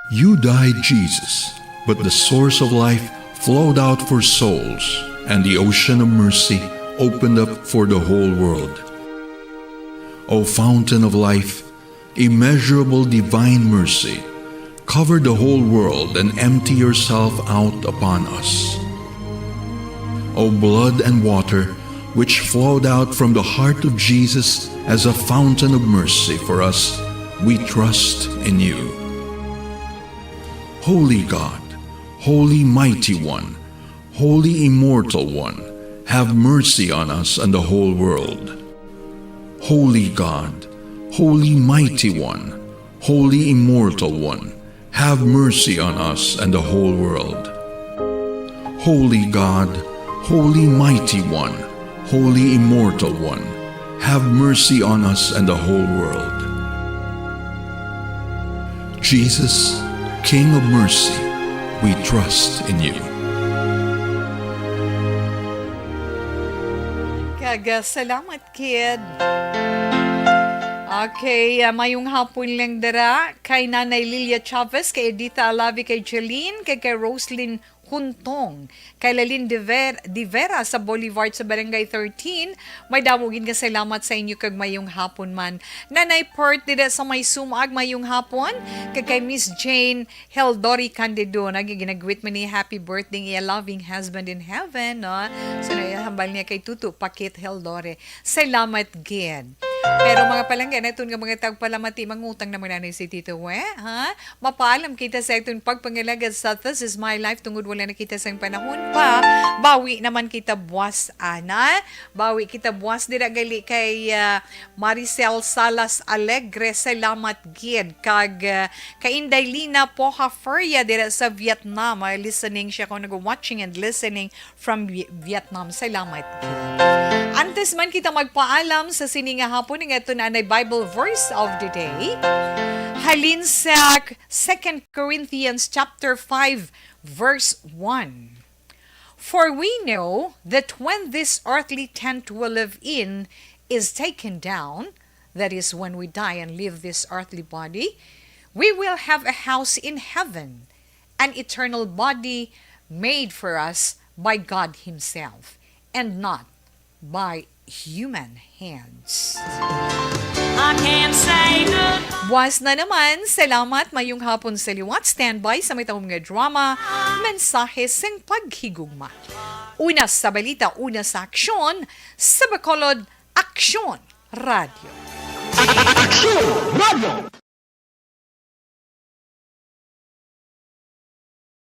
You died, Jesus, but the source of life flowed out for souls, and the ocean of mercy opened up for the whole world. O fountain of life, immeasurable divine mercy, cover the whole world and empty yourself out upon us. O blood and water, which flowed out from the heart of Jesus as a fountain of mercy for us, we trust in you. Holy God, Holy Mighty One, Holy Immortal One, have mercy on us and the whole world. Holy God, Holy Mighty One, Holy Immortal One, have mercy on us and the whole world. Holy God, Holy Mighty One, Holy Immortal One, have mercy on us and the whole world. Jesus, King of mercy, we trust in you. Salamat, kid. Okay, mayong hapon lang dara kay Nanay Lilia Chavez, kay Edita Alavi, kay Jeline, kay Roslyn Huntong, kay Lalyn de Vera sa Boulevard sa Barangay 13. May damugin ka salamat sa inyo kag mayong hapon man. Nanay Pert dira sa may sumag mayong hapon, kay Miss Jane Heldori Candido, ginagwit man ni happy birthday iya loving husband in heaven, no? So hambal niya kay Tutu Pakit Heldori. Salamat gid. Pero mga palanggan, ito nga mga tagpalamati, mangutang naman na si Tito We, ha? Mapaalam kita sa itong pagpangalagad sa This Is My Life, tungod wala na kita sa panahon pa, bawi naman kita buwas, ana. Bawi kita buwas, dira gali kay Maricel Salas Alegre, salamat gid. Kag kay Inday Lina Poha Feria, dira sa Vietnam, listening siya kung nag-watching and listening from Vietnam, salamat gid. Antes man kita magpaalam sa sininga hapon, ng ito na Bible verse of the day. Halin sa 2 Corinthians chapter 5 verse 1. For we know that when this earthly tent we live in is taken down, that is when we die and leave this earthly body, we will have a house in heaven, an eternal body made for us by God Himself, and not by human hands. I can't say goodbye. Was na naman, salamat, mayong hapon sa liwat, standby sa may taong nga drama, mensahe sing paghigugma. Una sa balita, una sa aksyon, sa Bacolod Aksyon Radio. Aksyon Radio!